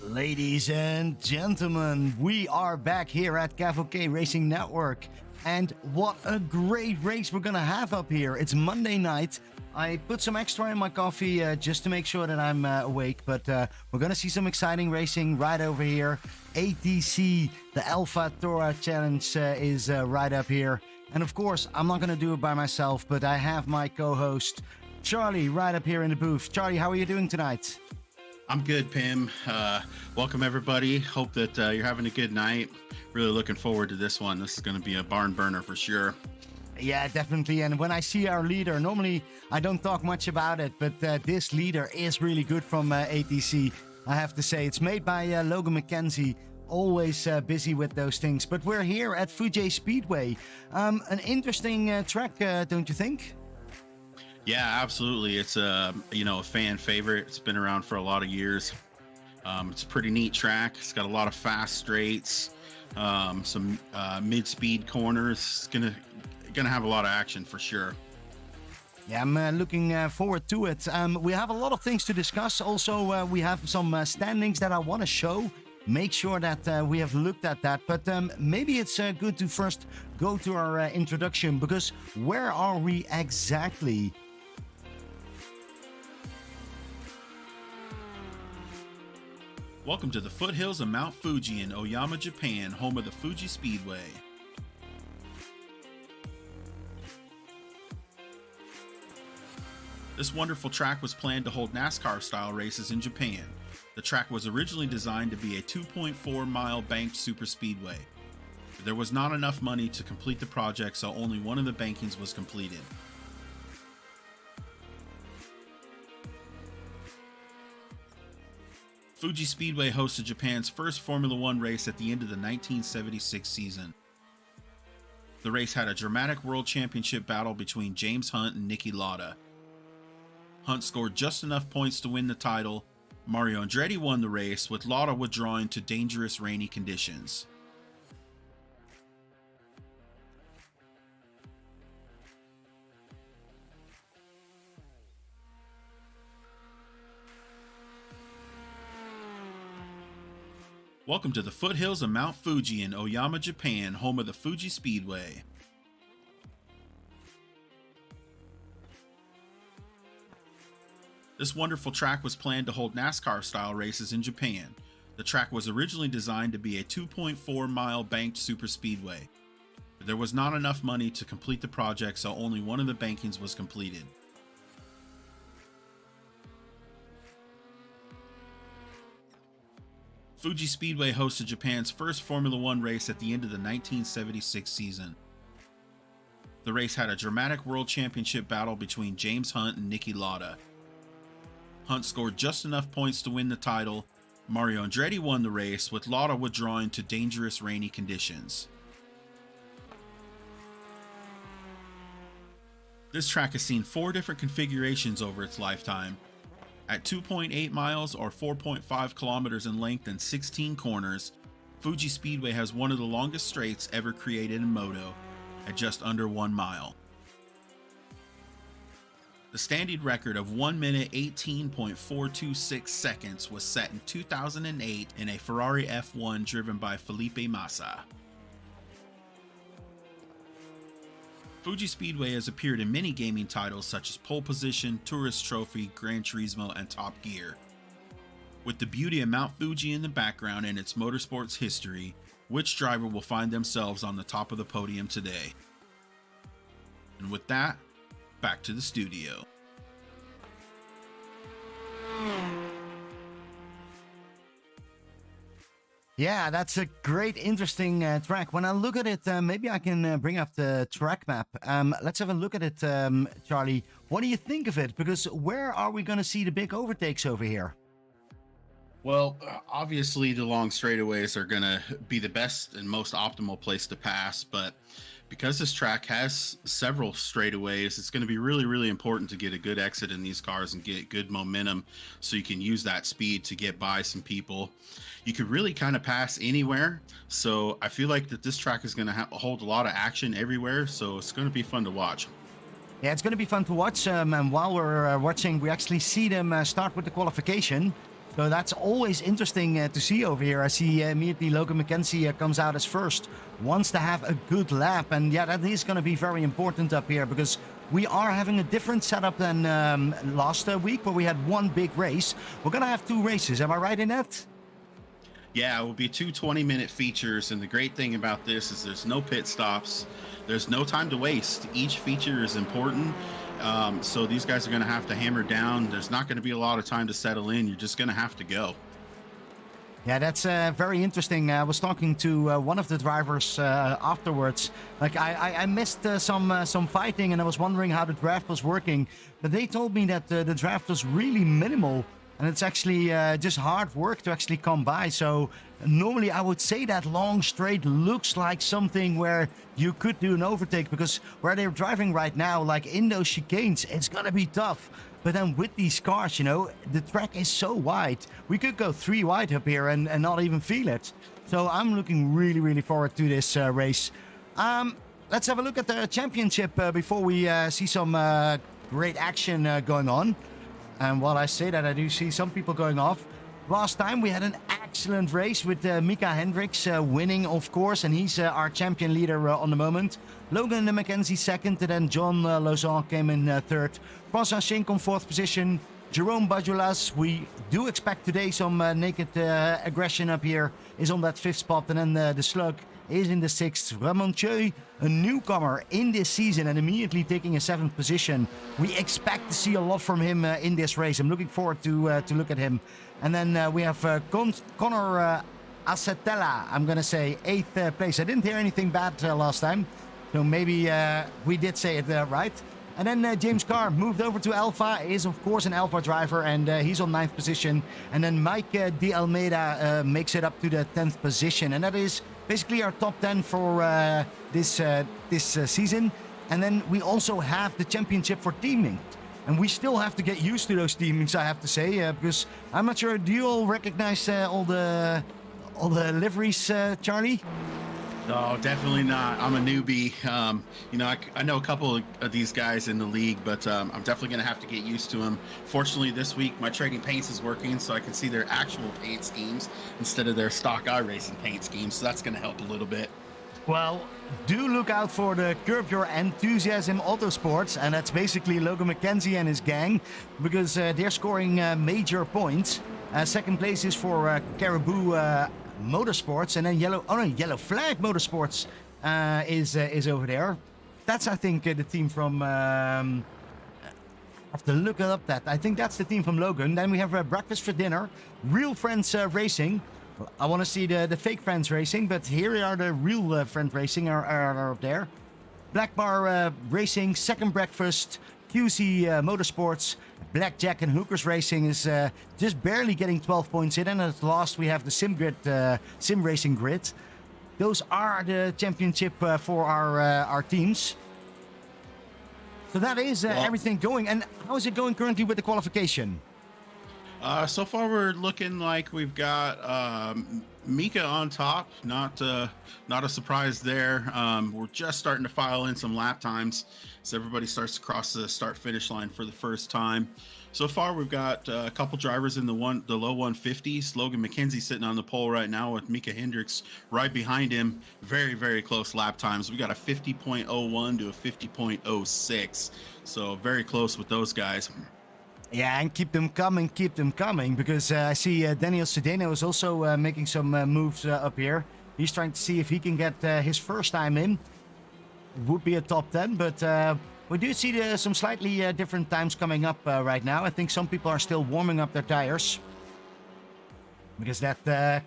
Ladies and gentlemen, we are back here at CAVOK Racing Network. And what a great race we're gonna have up here. It's Monday night. I put some extra in my coffee just to make sure that I'm awake. But we're gonna see some exciting racing right over here. ATC, the Alpha Tora Challenge is right up here. And of course, I'm not gonna do it by myself, but I have my co-host, Charlie, right up here in the booth. Charlie, how are you doing tonight? I'm good, Pim. Welcome, everybody. Hope that you're having a good night. Really looking forward to this one. This is going to be a barn burner for sure. Yeah, definitely. And when I see our leader, normally I don't talk much about it, but this leader is really good from ATC. I have to say, it's made by Logan McKenzie. Always busy with those things. But we're here at Fuji Speedway. An interesting track, don't you think? Yeah, absolutely. It's a fan favorite. It's been around for a lot of years. It's a pretty neat track. It's got a lot of fast straights, some mid-speed corners. It's gonna have a lot of action for sure. Yeah, I'm looking forward to it. We have a lot of things to discuss. Also, we have some standings that I want to show. Make sure that we have looked at that. But maybe it's good to first go to our introduction, because where are we exactly? Welcome to the foothills of Mount Fuji in Oyama, Japan, home of the Fuji Speedway. This wonderful track was planned to hold NASCAR-style races in Japan. The track was originally designed to be a 2.4-mile banked superspeedway. There was not enough money to complete the project, so only one of the bankings was completed. Fuji Speedway hosted Japan's first Formula One race at the end of the 1976 season. The race had a dramatic world championship battle between James Hunt and Niki Lauda. Hunt scored just enough points to win the title. Mario Andretti won the race, with Lauda withdrawing to dangerous rainy conditions. Welcome to the foothills of Mount Fuji in Oyama, Japan, home of the Fuji Speedway. This wonderful track was planned to hold NASCAR-style races in Japan. The track was originally designed to be a 2.4-mile banked superspeedway. There was not enough money to complete the project, so only one of the bankings was completed. Fuji Speedway hosted Japan's first Formula One race at the end of the 1976 season. The race had a dramatic world championship battle between James Hunt and Niki Lauda. Hunt scored just enough points to win the title. Mario Andretti won the race, with Lauda withdrawing to dangerous rainy conditions. This track has seen 4 different configurations over its lifetime. At 2.8 miles or 4.5 kilometers in length and 16 corners, Fuji Speedway has one of the longest straights ever created in moto, at just under 1 mile. The standing record of 1 minute 18.426 seconds was set in 2008 in a Ferrari F1 driven by Felipe Massa. Fuji Speedway has appeared in many gaming titles such as Pole Position, Tourist Trophy, Gran Turismo, and Top Gear. With the beauty of Mount Fuji in the background and its motorsports history, which driver will find themselves on the top of the podium today? And with that, back to the studio. Yeah, that's a great, interesting track. When I look at it, maybe I can bring up the track map. Let's have a look at it, Charlie. What do you think of it? Because where are we going to see the big overtakes over here? Well, obviously the long straightaways are going to be the best and most optimal place to pass, but because this track has several straightaways, it's going to be really, really important to get a good exit in these cars and get good momentum so you can use that speed to get by some people. You could really kind of pass anywhere, so I feel like that this track is going to hold a lot of action everywhere, so it's going to be fun to watch. Yeah, it's going to be fun to watch, and while we're watching, we actually see them start with the qualification. So that's always interesting to see over here. I see immediately Logan McKenzie comes out as first, wants to have a good lap. And yeah, that is going to be very important up here because we are having a different setup than last week where we had one big race. We're going to have 2 races. Am I right in that? Yeah, it will be 2 20-minute features. And the great thing about this is there's no pit stops. There's no time to waste. Each feature is important. So these guys are going to have to hammer down. There's not going to be a lot of time to settle in. You're just going to have to go. Yeah, that's very interesting. I was talking to one of the drivers afterwards. Like I missed some fighting, and I was wondering how the draft was working. But they told me that the draft was really minimal, and it's actually just hard work to actually come by. So normally I would say that long straight looks like something where you could do an overtake, because where they're driving right now, like in those chicanes, it's gonna be tough. But then with these cars, you know, the track is so wide. We could go 3 wide up here and not even feel it. So I'm looking really, really forward to this race. Let's have a look at the championship before we see some great action going on. And while I say that, I do see some people going off. Last time we had an excellent race with Mika Hendricks winning, of course, and he's our champion leader on the moment. Logan McKenzie second, and then John Lauzon came in third. Francois Schenk on 4th position. Jerome Bajulas, we do expect today some naked aggression up here, is on that 5th spot, and then the Slug is in the 6th. Ramon Choi, a newcomer in this season and immediately taking a 7th position. We expect to see a lot from him in this race. I'm looking forward to look at him. And then we have Connor Acetella, I'm going to say 8th place. I didn't hear anything bad last time, so maybe we did say it right. And then James Carr moved over to Alpha, is of course an Alpha driver, and he's on 9th position. And then Mike De Almeida makes it up to the 10th position. And that is basically our top 10 for this season. And then we also have the championship for teaming. And we still have to get used to those teamings, I have to say, because I'm not sure, do you all recognize all the liveries, Charlie? No, definitely not. I'm a newbie. You know, I know a couple of these guys in the league, but I'm definitely going to have to get used to them. Fortunately, this week, my trading paints is working, so I can see their actual paint schemes instead of their stock iRacing paint schemes, so that's going to help a little bit. Well, do look out for the Curb Your Enthusiasm Autosports, and that's basically Logan McKenzie and his gang, because they're scoring major points. Second place is for Caribou Motorsports, and then Yellow Flag Motorsports is over there. That's, I think, the team from. I have to look up that. I think that's the team from Logan. Then we have Breakfast for Dinner, Real Friends Racing. I want to see the fake Friends Racing, but here are the real Friend Racing are up there. Black Bar Racing, Second Breakfast, QC Motorsports, Blackjack and Hookers Racing is just barely getting 12 points in. And at last we have the Sim Racing Grid. Those are the championship for our teams. So that is everything going. And how is it going currently with the qualification? So far, we're looking like we've got Mika on top. Not a surprise there. We're just starting to file in some lap times, so everybody starts to cross the start-finish line for the first time. So far, we've got a couple drivers in the low 150s. Logan McKenzie sitting on the pole right now with Mika Hendricks right behind him. Very, very close lap times. We got a 50.01 to a 50.06. So very close with those guys. Yeah, and keep them coming, because I see Daniel Cedeno is also making some moves up here. He's trying to see if he can get his first time in. Would be a top 10, but we do see some slightly different times coming up right now. I think some people are still warming up their tires, because that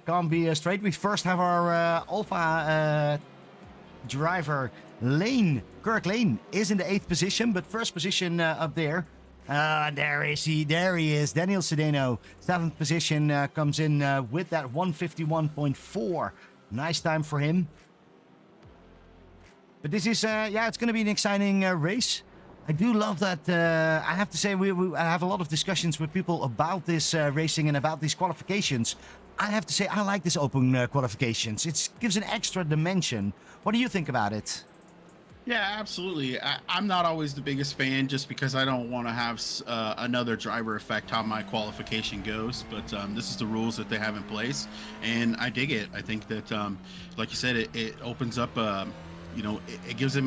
can't be straight. We first have our Alpha driver, Kirk Lane, is in the 8th position, but first position up there. There he is. Daniel Cedeno, 7th position, comes in with that 151.4. Nice time for him. But this is, it's going to be an exciting race. I do love that. I have to say, I have a lot of discussions with people about this racing and about these qualifications. I have to say, I like this open qualifications. It gives an extra dimension. What do you think about it? Yeah, absolutely. I'm not always the biggest fan just because I don't want to have another driver affect how my qualification goes. But this is the rules that they have in place, and I dig it. I think that, like you said, it opens up, it gives them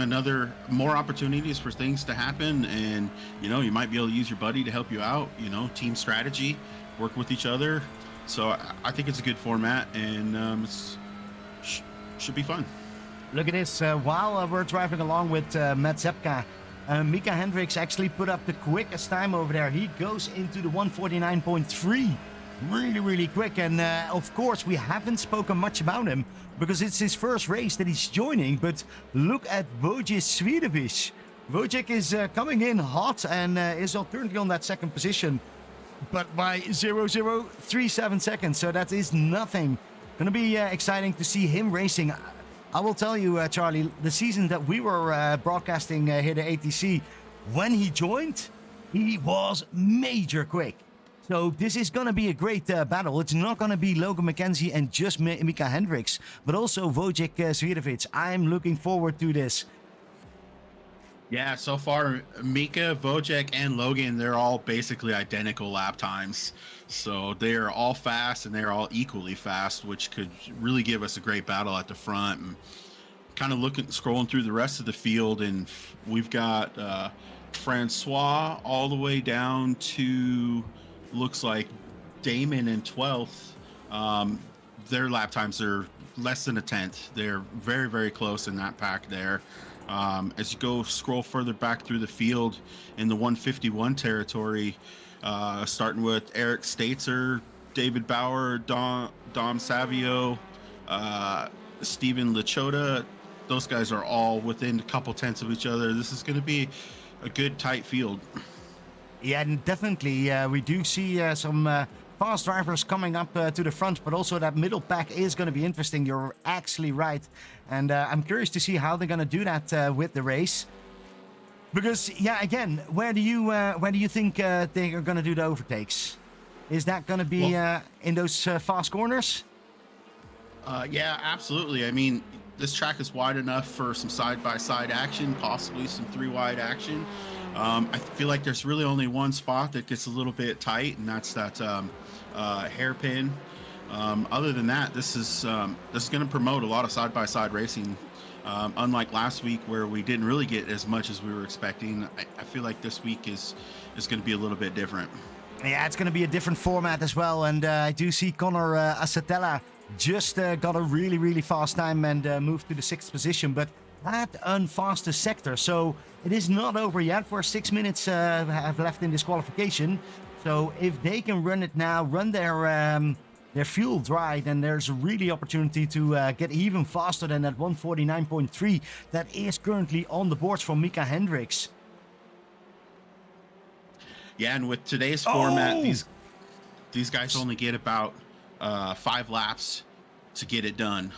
more opportunities for things to happen. And, you might be able to use your buddy to help you out, team strategy, work with each other. So I think it's a good format, and should be fun. Look at this. While we're driving along with Matt Zepka, Mika Hendricks actually put up the quickest time over there. He goes into the 149.3. Really, really quick. And of course, we haven't spoken much about him because it's his first race that he's joining. But look at Wojciech Swidovic. Wojciech is coming in hot and is currently on that second position, but by 0.037 seconds. So that is nothing. Going to be exciting to see him racing. I will tell you, Charlie, the season that we were broadcasting here at ATC, when he joined, he was major quick. So this is going to be a great battle. It's not going to be Logan McKenzie and just Mika Hendricks, but also Wojciech Swidovic. I'm looking forward to this. Yeah, so far, Mika, Wojciech, and Logan, they're all basically identical lap times. So they are all fast and they're all equally fast, which could really give us a great battle at the front. And kind of scrolling through the rest of the field, and we've got Francois all the way down to, looks like, Damon in 12th. Their lap times are less than a tenth. They're very, very close in that pack there. As you scroll further back through the field in the 151 territory, starting with Eric Staitzer, David Bauer, Dom Savio, Steven Lachota. Those guys are all within a couple tenths of each other. This is going to be a good, tight field. Yeah, and definitely. We do see some fast drivers coming up to the front, but also that middle pack is going to be interesting. You're actually right. And I'm curious to see how they're going to do that with the race. Because, yeah, again, where do you think they are going to do the overtakes? Is that going to be in those fast corners? Yeah, absolutely. I mean, this track is wide enough for some side-by-side action, possibly some three-wide action. I feel like there's really only one spot that gets a little bit tight, and that's that hairpin. Other than that, this is going to promote a lot of side-by-side racing. Unlike last week where we didn't really get as much as we were expecting, I feel like this week is going to be a little bit different. Yeah, it's going to be a different format as well. And I do see Connor Asatella just got a really, really fast time and moved to the 6th position, but at unfastest sector. So it is not over yet. For 6 minutes have left in this qualification. So if they can run it now, run their fuel dry, then there's a really opportunity to get even faster than that 149.3 that is currently on the boards from Mika Hendricks. Yeah, and with today's format, these guys only get about 5 laps to get it done.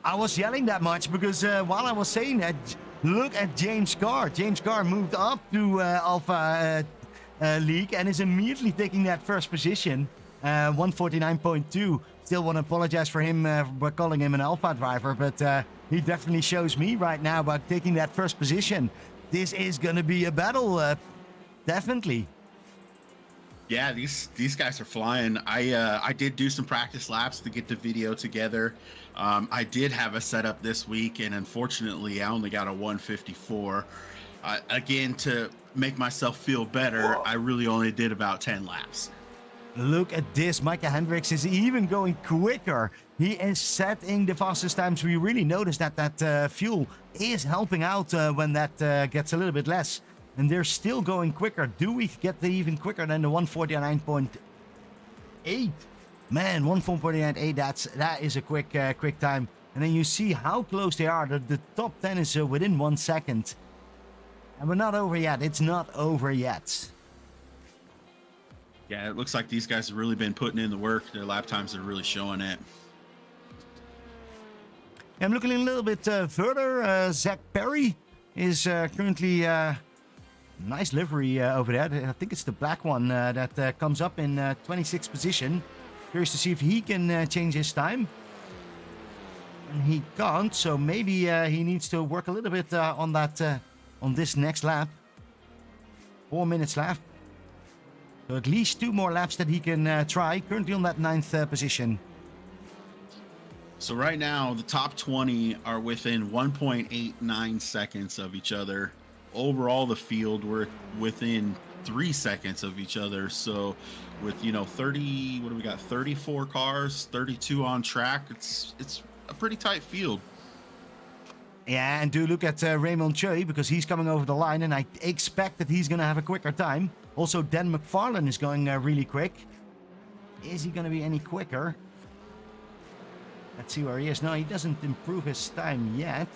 I was yelling that much because while I was saying that, look at James Carr. James Carr moved up to Alpha League and is immediately taking that first position. 149.2. Still want to apologize for him for calling him an Alpha driver, but he definitely shows me right now about taking that first position. This is going to be a battle, definitely. Yeah, these guys are flying. I did do some practice laps to get the video together. I did have a setup this week, and unfortunately, I only got a 154. Again, to make myself feel better, I really only did about 10 laps. Look at this. Mika Hendricks is even going quicker. He is setting the fastest times. We really notice that fuel is helping out when that gets a little bit less. And they're still going quicker. Do we get even quicker than the 149.8? Man, 149.8, that is a quick time. And then you see how close they are. The top 10 is within 1 second. And we're not over yet. It's not over yet. Yeah, it looks like these guys have really been putting in the work. Their lap times are really showing it. I'm looking a little bit further. Zach Perry is currently... nice livery over there. I think it's the black one that comes up in 26th position. Curious to see if he can change his time. he can't, so maybe he needs to work a little bit on that on this next lap. 4 minutes left. So at least 2 more laps that he can try. Currently on that 9th position. So right now, the top 20 are within 1.89 seconds of each other. Overall, the field, we're within 3 seconds of each other. So with, 30, what do we got? 34 cars, 32 on track. It's a pretty tight field. Yeah, and do look at Raymond Choi, because he's coming over the line, and I expect that he's going to have a quicker time. Also, Dan McFarlane is going really quick. Is he going to be any quicker? Let's see where he is. No, he doesn't improve his time yet.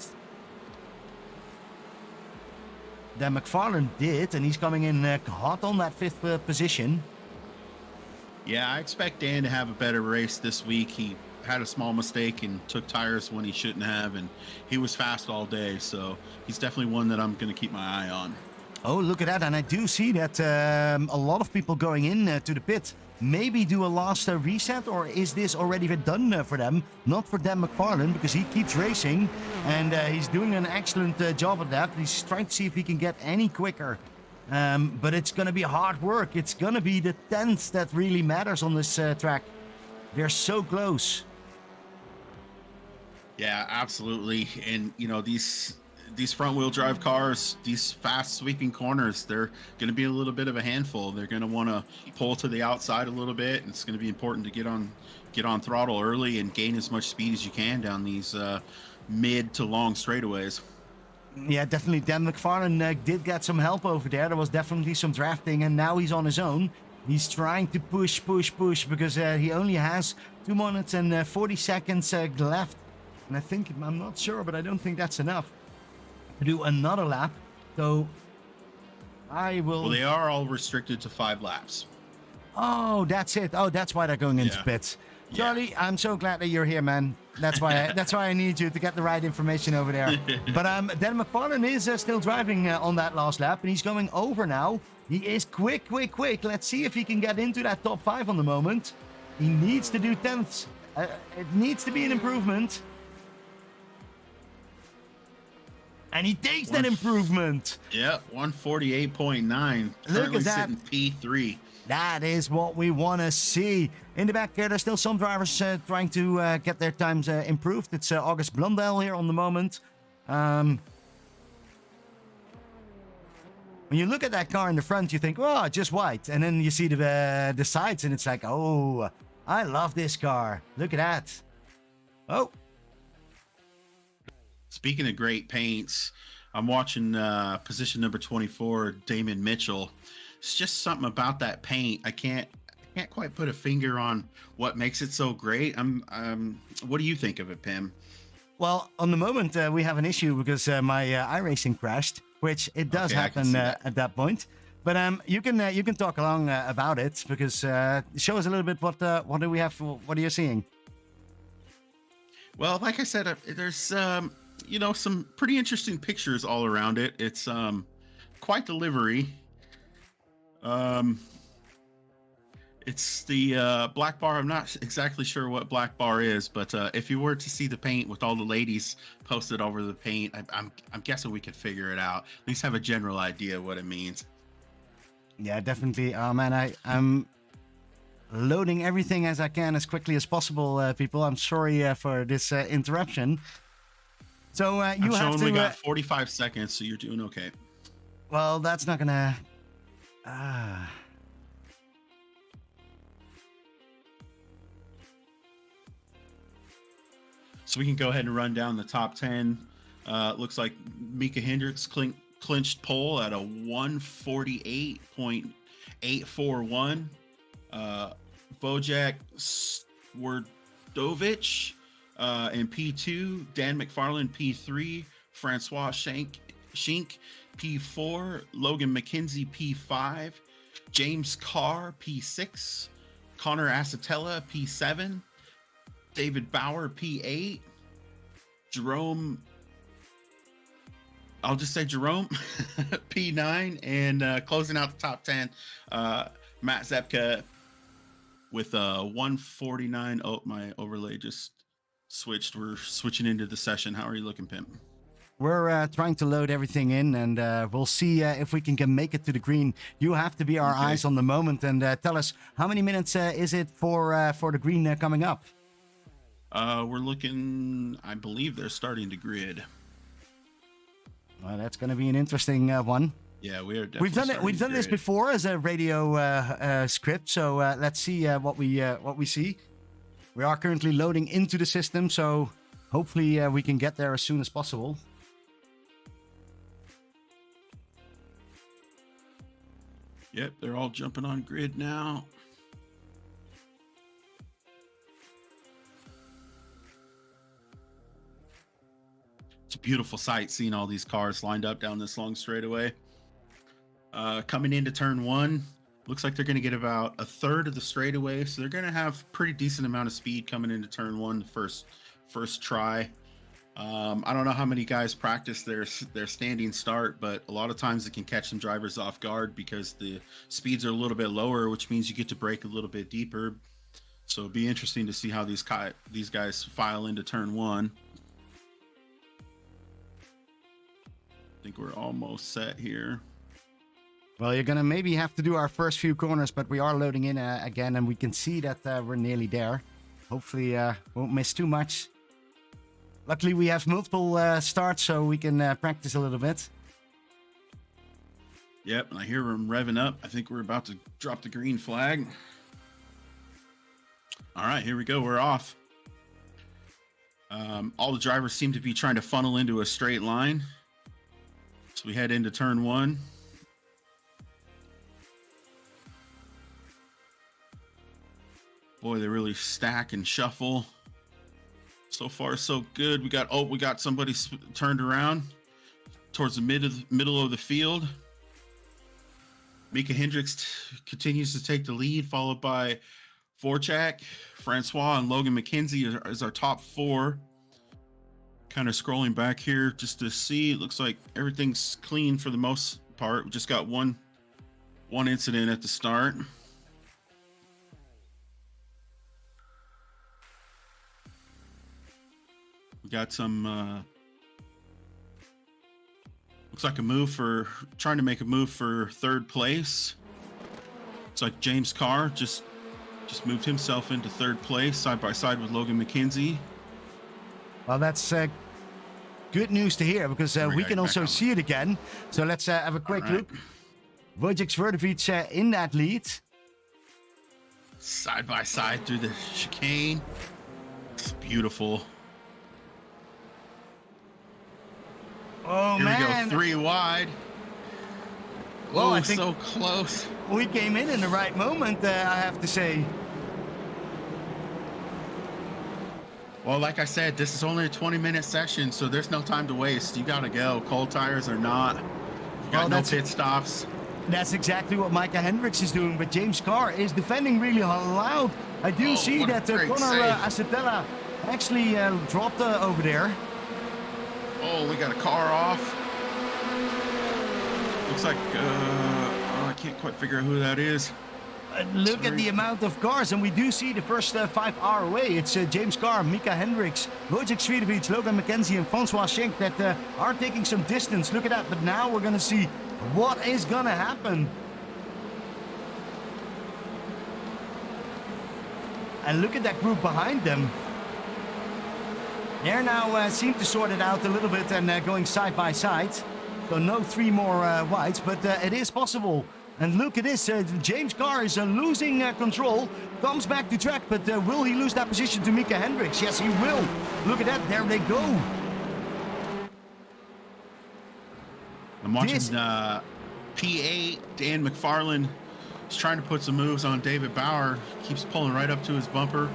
Dan McFarlane did, and he's coming in hot on that 5th position. Yeah, I expect Dan to have a better race this week. He had a small mistake and took tires when he shouldn't have, and he was fast all day, so he's definitely one that I'm going to keep my eye on. Oh, look at that, and I do see that a lot of people going in to the pit. Maybe do a last reset, or is this already done for them? Not for Dan McFarlane, because he keeps racing, and he's doing an excellent job at that. He's trying to see if he can get any quicker. But it's going to be hard work. It's going to be the 10th that really matters on this track. They're so close. Yeah, absolutely. And, these front wheel drive cars, these fast sweeping corners, they're going to be a little bit of a handful. They're going to want to pull to the outside a little bit. And it's going to be important to get on throttle early and gain as much speed as you can down these mid to long straightaways. Yeah, definitely. Dan McFarlane did get some help over there. There was definitely some drafting, and now he's on his own. He's trying to push, because he only has 2 minutes and 40 seconds left. And I'm not sure, but I don't think that's enough to do another lap. So I will... Well, they are all restricted to 5 laps. Oh, that's it. Oh, that's why they're going into pits. Charlie, I'm so glad that you're here, man. That's why I need you to get the right information over there. But Dan McFarlane is still driving on that last lap, and he's going over now. He is quick. Let's see if he can get into that top 5 on the moment. He needs to do 10ths. It needs to be an improvement. And he takes that improvement. Yeah, 148.9. Look at that. Sitting P3. That is what we want to see. In the back here, there's still some drivers trying to get their times improved. It's August Blundell here on the moment. When you look at that car in the front, you think, oh, just white. And then you see the sides, and it's like, oh, I love this car. Look at that. Oh. Speaking of great paints, I'm watching position number 24, Damon Mitchell. It's just something about that paint. I can't quite put a finger on what makes it so great. What do you think of it, Pim? Well, on the moment, we have an issue because my iRacing crashed, which it does happen at that point. But you can talk along about it, because show us a little bit what do we have? What are you seeing? Well, like I said, there's some pretty interesting pictures all around it. It's quite the livery. It's the black bar. I'm not exactly sure what black bar is, but if you were to see the paint with all the ladies posted over the paint, I'm guessing we could figure it out. At least have a general idea what it means. Yeah, definitely. Oh man, I'm loading everything as I can as quickly as possible, people. I'm sorry for this interruption. So you have to. We got 45 seconds, so you're doing okay. Well, that's not gonna. So we can go ahead and run down the top 10. Looks like Mika Hendricks clinched pole at a 148.841. Wojak Swerdovich in P2. Dan McFarlane P3. Francois Schenk P4. Logan McKenzie P5. James Carr P6. Connor Asatella P7. David Bauer P8. Jerome, I'll just say Jerome P9. And closing out the top 10, Matt Zepka with 149. Oh, my overlay just switched. We're switching into the session. How are you looking, Pimp? We're trying to load everything in, and we'll see if we can make it to the green. You have to be our eyes on the moment and tell us how many minutes is it for the green coming up? We're looking. I believe they're starting to grid. Well, that's going to be an interesting one. Yeah, we are. Definitely We've done this before as a radio script. So let's see what we see. We are currently loading into the system, so hopefully we can get there as soon as possible. Yep, they're all jumping on grid now. It's a beautiful sight seeing all these cars lined up down this long straightaway. Coming into turn one, looks like they're going to get about a third of the straightaway, so they're going to have pretty decent amount of speed coming into turn one, the first try. I don't know how many guys practice their standing start, but a lot of times it can catch some drivers off guard because the speeds are a little bit lower, which means you get to brake a little bit deeper. So it'll be interesting to see how these guys file into turn one. I think we're almost set here. Well, you're going to maybe have to do our first few corners, but we are loading in again, and we can see that we're nearly there. Hopefully, won't miss too much. Luckily, we have multiple starts, so we can practice a little bit. Yep, and I hear them revving up. I think we're about to drop the green flag. All right, here we go. We're off. All the drivers seem to be trying to funnel into a straight line. So we head into turn one. Boy, they really stack and shuffle. So far, so good. We got somebody turned around towards the middle of the field. Mika Hendricks continues to take the lead, followed by Vorchak, Francois, and Logan McKenzie is our top four. Kind of scrolling back here just to see. It looks like everything's clean for the most part. We just got one incident at the start. We got some looks like trying to make a move for third place. It's like James Carr just moved himself into third place side by side with Logan McKenzie. Well, that's good news to hear, because we can also see it again. So let's have a quick look. Wojciech Sverdovic in that lead. Side by side through the chicane. It's beautiful. Oh, Here man. we go, 3 wide. Well, I think so close. We came in the right moment, I have to say. Well, like I said, this is only a 20-minute session, so there's no time to waste. You got to go. Cold tires or not. You got no pit stops. That's exactly what Mika Hendricks is doing, but James Carr is defending really loud. I do see that Connor Acetella actually dropped over there. Oh, we got a car off. Looks like, I can't quite figure out who that is. Look at the amount of cars, and we do see the first 5 are away. It's James Carr, Mika Hendricks, Wojciech Sverdovic, Logan McKenzie, and Francois Schenk that are taking some distance. Look at that, but now we're going to see what is going to happen. And look at that group behind them. They're now seem to sort it out a little bit and going side by side. So no 3 more wides, but it is possible. And look at this, James Carr is losing control, comes back to track, but will he lose that position to Mika Hendricks? Yes, he will. Look at that, there they go. I'm watching P8, Dan McFarland is trying to put some moves on David Bauer, keeps pulling right up to his bumper.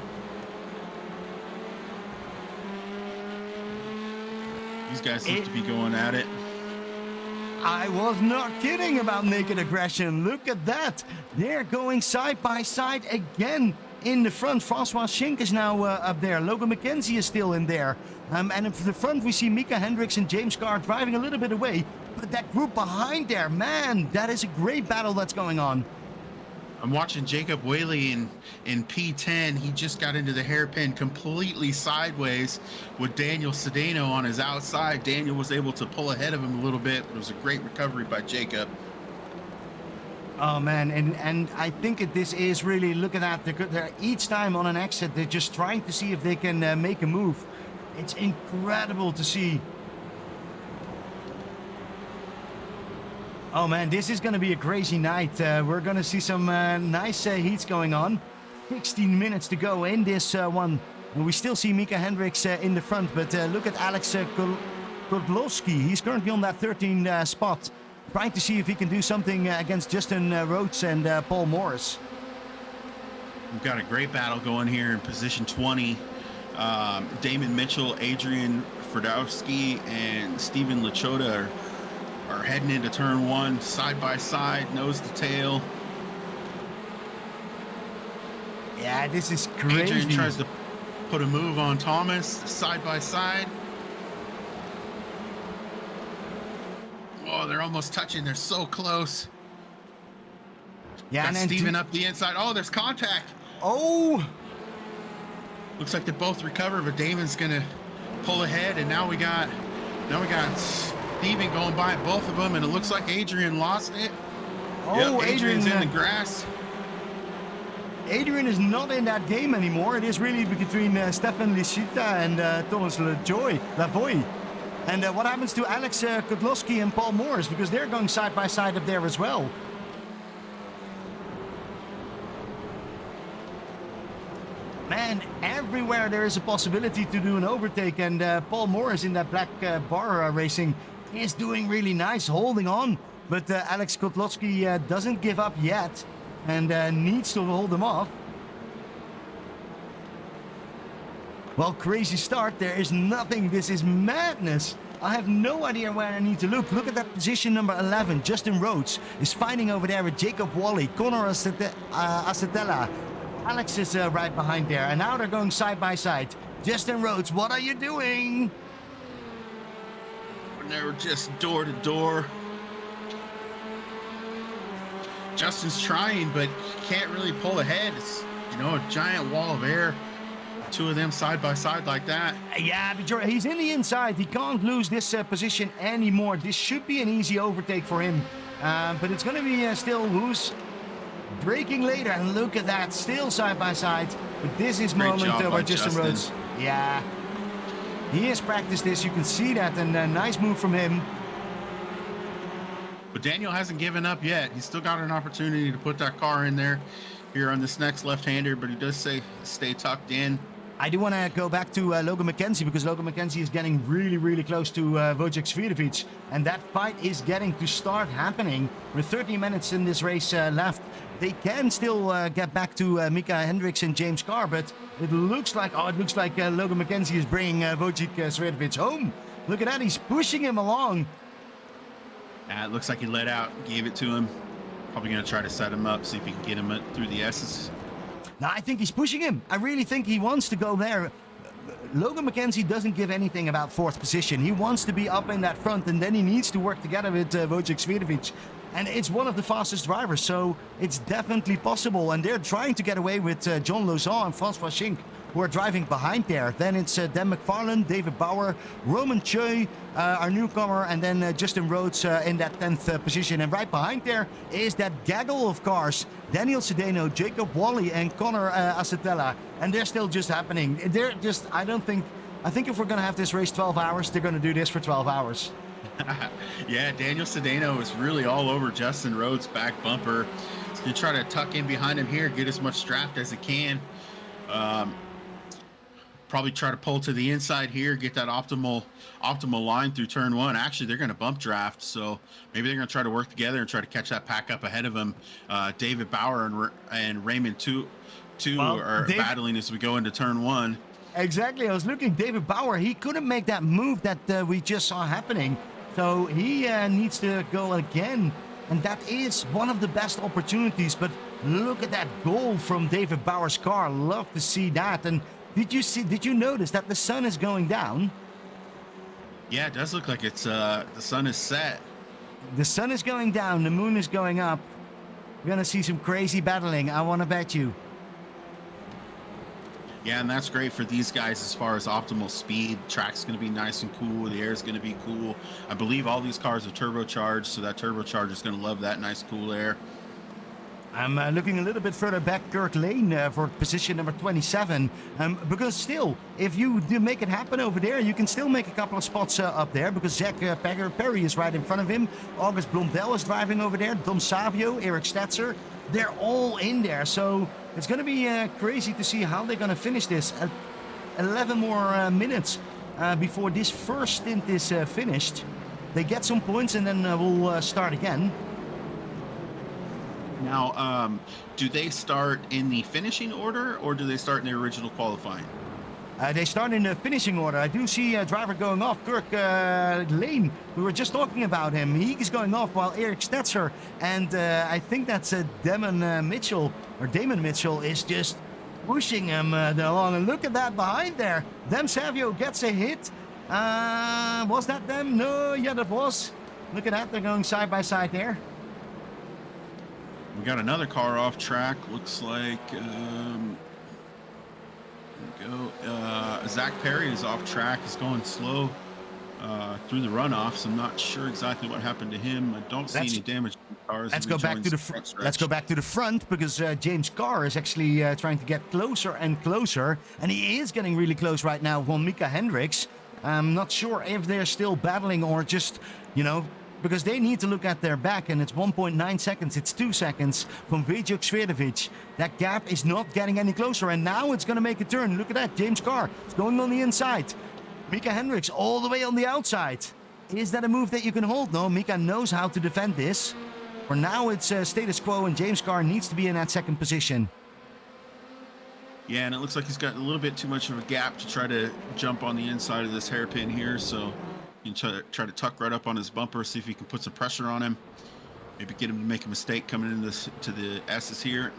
These guys look to be going at it. I was not kidding about naked aggression. Look at that. They're going side by side again in the front. Francois Schenk is now up there. Logan McKenzie is still in there. And in the front, we see Mika Hendricks and James Carr driving a little bit away. But that group behind there, man, that is a great battle that's going on. I'm watching Jacob Whaley in P10. He just got into the hairpin completely sideways with Daniel Sedano on his outside. Daniel was able to pull ahead of him a little bit, but it was a great recovery by Jacob. Oh man, and I think this is really, look at that. They're each time on an exit, they're just trying to see if they can make a move. It's incredible to see. Oh man, this is going to be a crazy night. We're going to see some nice heats going on. 16 minutes to go in this one. We still see Mika Hendricks in the front, but look at Alex Kodlowski. He's currently on that 13th spot, trying to see if he can do something against Justin Rhodes and Paul Morris. We've got a great battle going here in position 20. Damon Mitchell, Adrian Ferdowski, and Steven Lachota are heading into turn 1 side by side, nose to tail. Yeah, this is crazy. Adrian tries to put a move on Thomas side by side. Oh, they're almost touching. They're so close. Yeah, got Steven up the inside. Oh, there's contact. Oh, looks like they both recover, but Damon's gonna pull ahead, and now we got Steven going by both of them, and it looks like Adrian lost it. Oh, yep, Adrian's in the grass. Adrian is not in that game anymore. It is really between Stefan Lisita and Thomas Lavoie. And what happens to Alex Kodlowski and Paul Morris, because they're going side by side up there as well. Man, everywhere there is a possibility to do an overtake, and Paul Morris in that black bar racing is doing really nice, holding on. But Alex Kodlowski doesn't give up yet, and needs to hold him off. Well, crazy start. There is nothing. This is madness. I have no idea where I need to look. Look at that position number 11. Justin Rhodes is fighting over there with Jacob Wally, Connor Acetella. Alex is right behind there, and now they're going side by side. Justin Rhodes, what are you doing? They were just door to door. Justin's trying, but can't really pull ahead. It's, a giant wall of air. Two of them side by side like that. Yeah, but he's in the inside. He can't lose this position anymore. This should be an easy overtake for him. But it's going to be still who's braking later. And look at that, still side by side. But this is moment where Justin Rhodes. Yeah, he has practiced this. You can see that, and a nice move from him. But Daniel hasn't given up yet. He's still got an opportunity to put that car in there here on this next left-hander, but he does say stay tucked in. I do want to go back to Logan McKenzie, because Logan McKenzie is getting really, really close to Wojciech Swiatovic, and that fight is getting to start happening. With 30 minutes in this race left, they can still get back to Mika Hendricks and James Carr, but it looks like Logan McKenzie is bringing Wojciech Swiatovic home. Look at that, he's pushing him along. It looks like he let out, gave it to him. Probably going to try to set him up, see if he can get him through the S's. No, I think he's pushing him. I really think he wants to go there. Logan McKenzie doesn't give anything about fourth position. He wants to be up in that front, and then he needs to work together with Wojciech Swiatovic. And it's one of the fastest drivers, so it's definitely possible. And they're trying to get away with John Lauzon and Francois Schink, who are driving behind there. Then it's Dan McFarlane, David Bauer, Roman Choi, our newcomer, and then Justin Rhodes in that 10th position. And right behind there is that gaggle of cars. Daniel Sedano, Jacob Wally, and Connor Acetella. And they're still just happening. They're just, I think if we're going to have this race 12 hours, they're going to do this for 12 hours. Yeah, Daniel Sedano is really all over Justin Rhodes' back bumper. He's going to try to tuck in behind him here, get as much draft as he can. Probably try to pull to the inside here, get that optimal line through turn 1. Actually, they're going to bump draft, so maybe they're going to try to work together and try to catch that pack up ahead of him. David Bauer and Raymond two are battling as we go into turn 1. Exactly. I was looking. David Bauer, he couldn't make that move that we just saw happening. So he needs to go again. And that is one of the best opportunities. But look at that goal from David Bauer's car. Love to see that. And did you notice that the sun is going down? Yeah, it does look like it's the sun is set. The sun is going down. The moon is going up. we're going to see some crazy battling. I want to bet you. Yeah, and that's great for these guys as far as optimal speed. Track's going to be nice and cool. The air is going to be cool. I believe all these cars are turbocharged, so that turbocharger is going to love that nice cool air. I'm looking a little bit further back, Kurt Lane, for position number 27. Because still, if you do make it happen over there, you can still make a couple of spots up there. Because Zach Perry is right in front of him. August Blondel is driving over there. Dom Savio, Eric Stetzer, they're all in there. So it's going to be crazy to see how they're going to finish this. 11 more minutes before this first stint is finished. They get some points and then we'll start again. Now, do they start in the finishing order or do they start in the original qualifying? They start in the finishing order. I do see a driver going off, Kirk Lane. We were just talking about him. He's going off while Eric Stetzer and I think that's Damon Mitchell is just pushing him along. And look at that behind there. Dem Savio gets a hit. Was that them? No, yeah, that was. Look at that. They're going side by side there. We got another car off track. Looks like, there we go. Zach Perry is off track. He's going slow through the runoffs. I'm not sure exactly what happened to him. I don't see any damage to the cars. Let's go back to the front. Let's go back to the front because James Carr is actually trying to get closer and closer, and he is getting really close right now from Mika Hendricks. I'm not sure if they're still battling or just, you know, because they need to look at their back, and it's 1.9 seconds. It's 2 seconds from Vejok Sverdovic. That gap is not getting any closer, and now it's going to make a turn. Look at that. James Carr is going on the inside. Mika Hendricks all the way on the outside. Is that a move that you can hold? No, Mika knows how to defend this. For now, it's status quo, and James Carr needs to be in that second position. Yeah, and it looks like he's got a little bit too much of a gap to try to jump on the inside of this hairpin here, so you can try to tuck right up on his bumper, see if you can put some pressure on him. Maybe get him to make a mistake coming into to the S's here.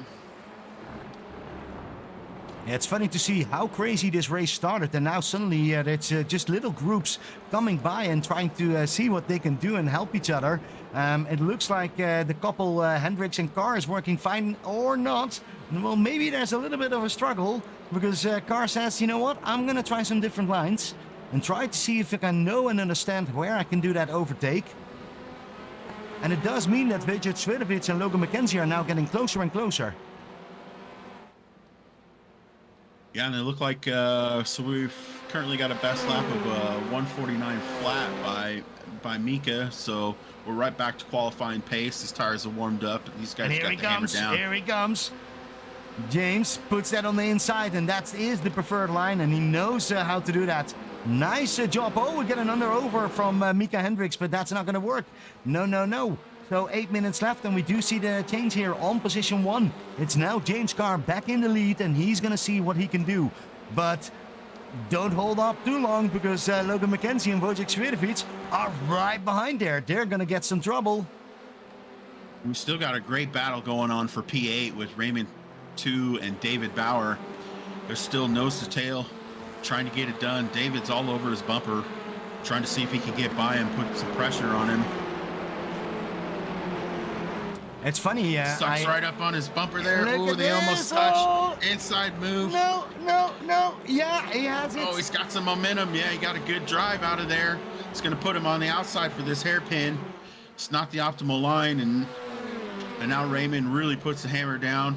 Yeah, it's funny to see how crazy this race started, and now suddenly it's just little groups coming by and trying to see what they can do and help each other. It looks like the couple Hendricks and Carr is working fine or not. Well, maybe there's a little bit of a struggle because Carr says, you know what, I'm going to try some different lines and try to see if I can know and understand where I can do that overtake. And it does mean that Vejok Sverdovic and Logan McKenzie are now getting closer and closer. Yeah, and they look like, so we've currently got a best lap of 149 flat by Mika, so we're right back to qualifying pace. His tires are warmed up. These guys got the hammer down. Here he comes. James puts that on the inside, and that is the preferred line, and he knows how to do that. Nice job. Oh, we get an over from Mika Hendricks, but that's not going to work. No. So 8 minutes left, and we do see the change here on position 1. It's now James Carr back in the lead, and he's going to see what he can do. But don't hold up too long, because Logan McKenzie and Vojek Sverdovic are right behind there. They're going to get some trouble. We've still got a great battle going on for P8 with Raymond 2 and David Bauer. They're still nose to tail, trying to get it done. David's all over his bumper, trying to see if he can get by and put some pressure on him. It's funny. Sucks right up on his bumper there. Oh, they almost touched. Inside move. No. Yeah, he has it. Oh, he's got some momentum. Yeah, he got a good drive out of there. It's going to put him on the outside for this hairpin. It's not the optimal line, and now Raymond really puts the hammer down,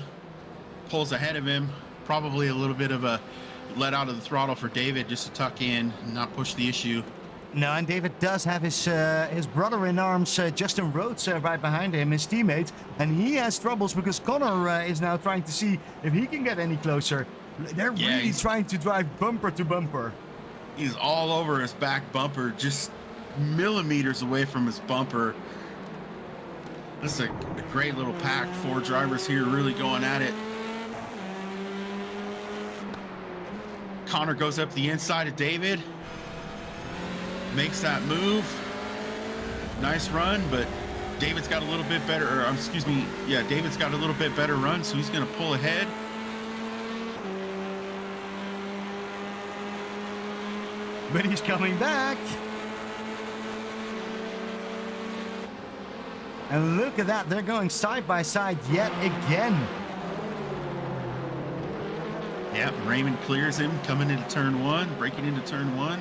pulls ahead of him. Probably a little bit of a let out of the throttle for David just to tuck in and not push the issue. No, and David does have his brother in arms, Justin Rhodes, right behind him, his teammate, and he has troubles because Connor is now trying to see if he can get any closer. They're really trying to drive bumper to bumper. He's all over his back bumper, just millimeters away from his bumper. This is a great little pack. 4 drivers here really going at it. Connor goes up the inside of David. Makes that move. Nice run, but David's got a little bit better, David's got a little bit better run, so he's going to pull ahead. But he's coming back. And look at that, they're going side by side yet again. Yeah, Raymond clears him, coming into turn one, breaking into turn one.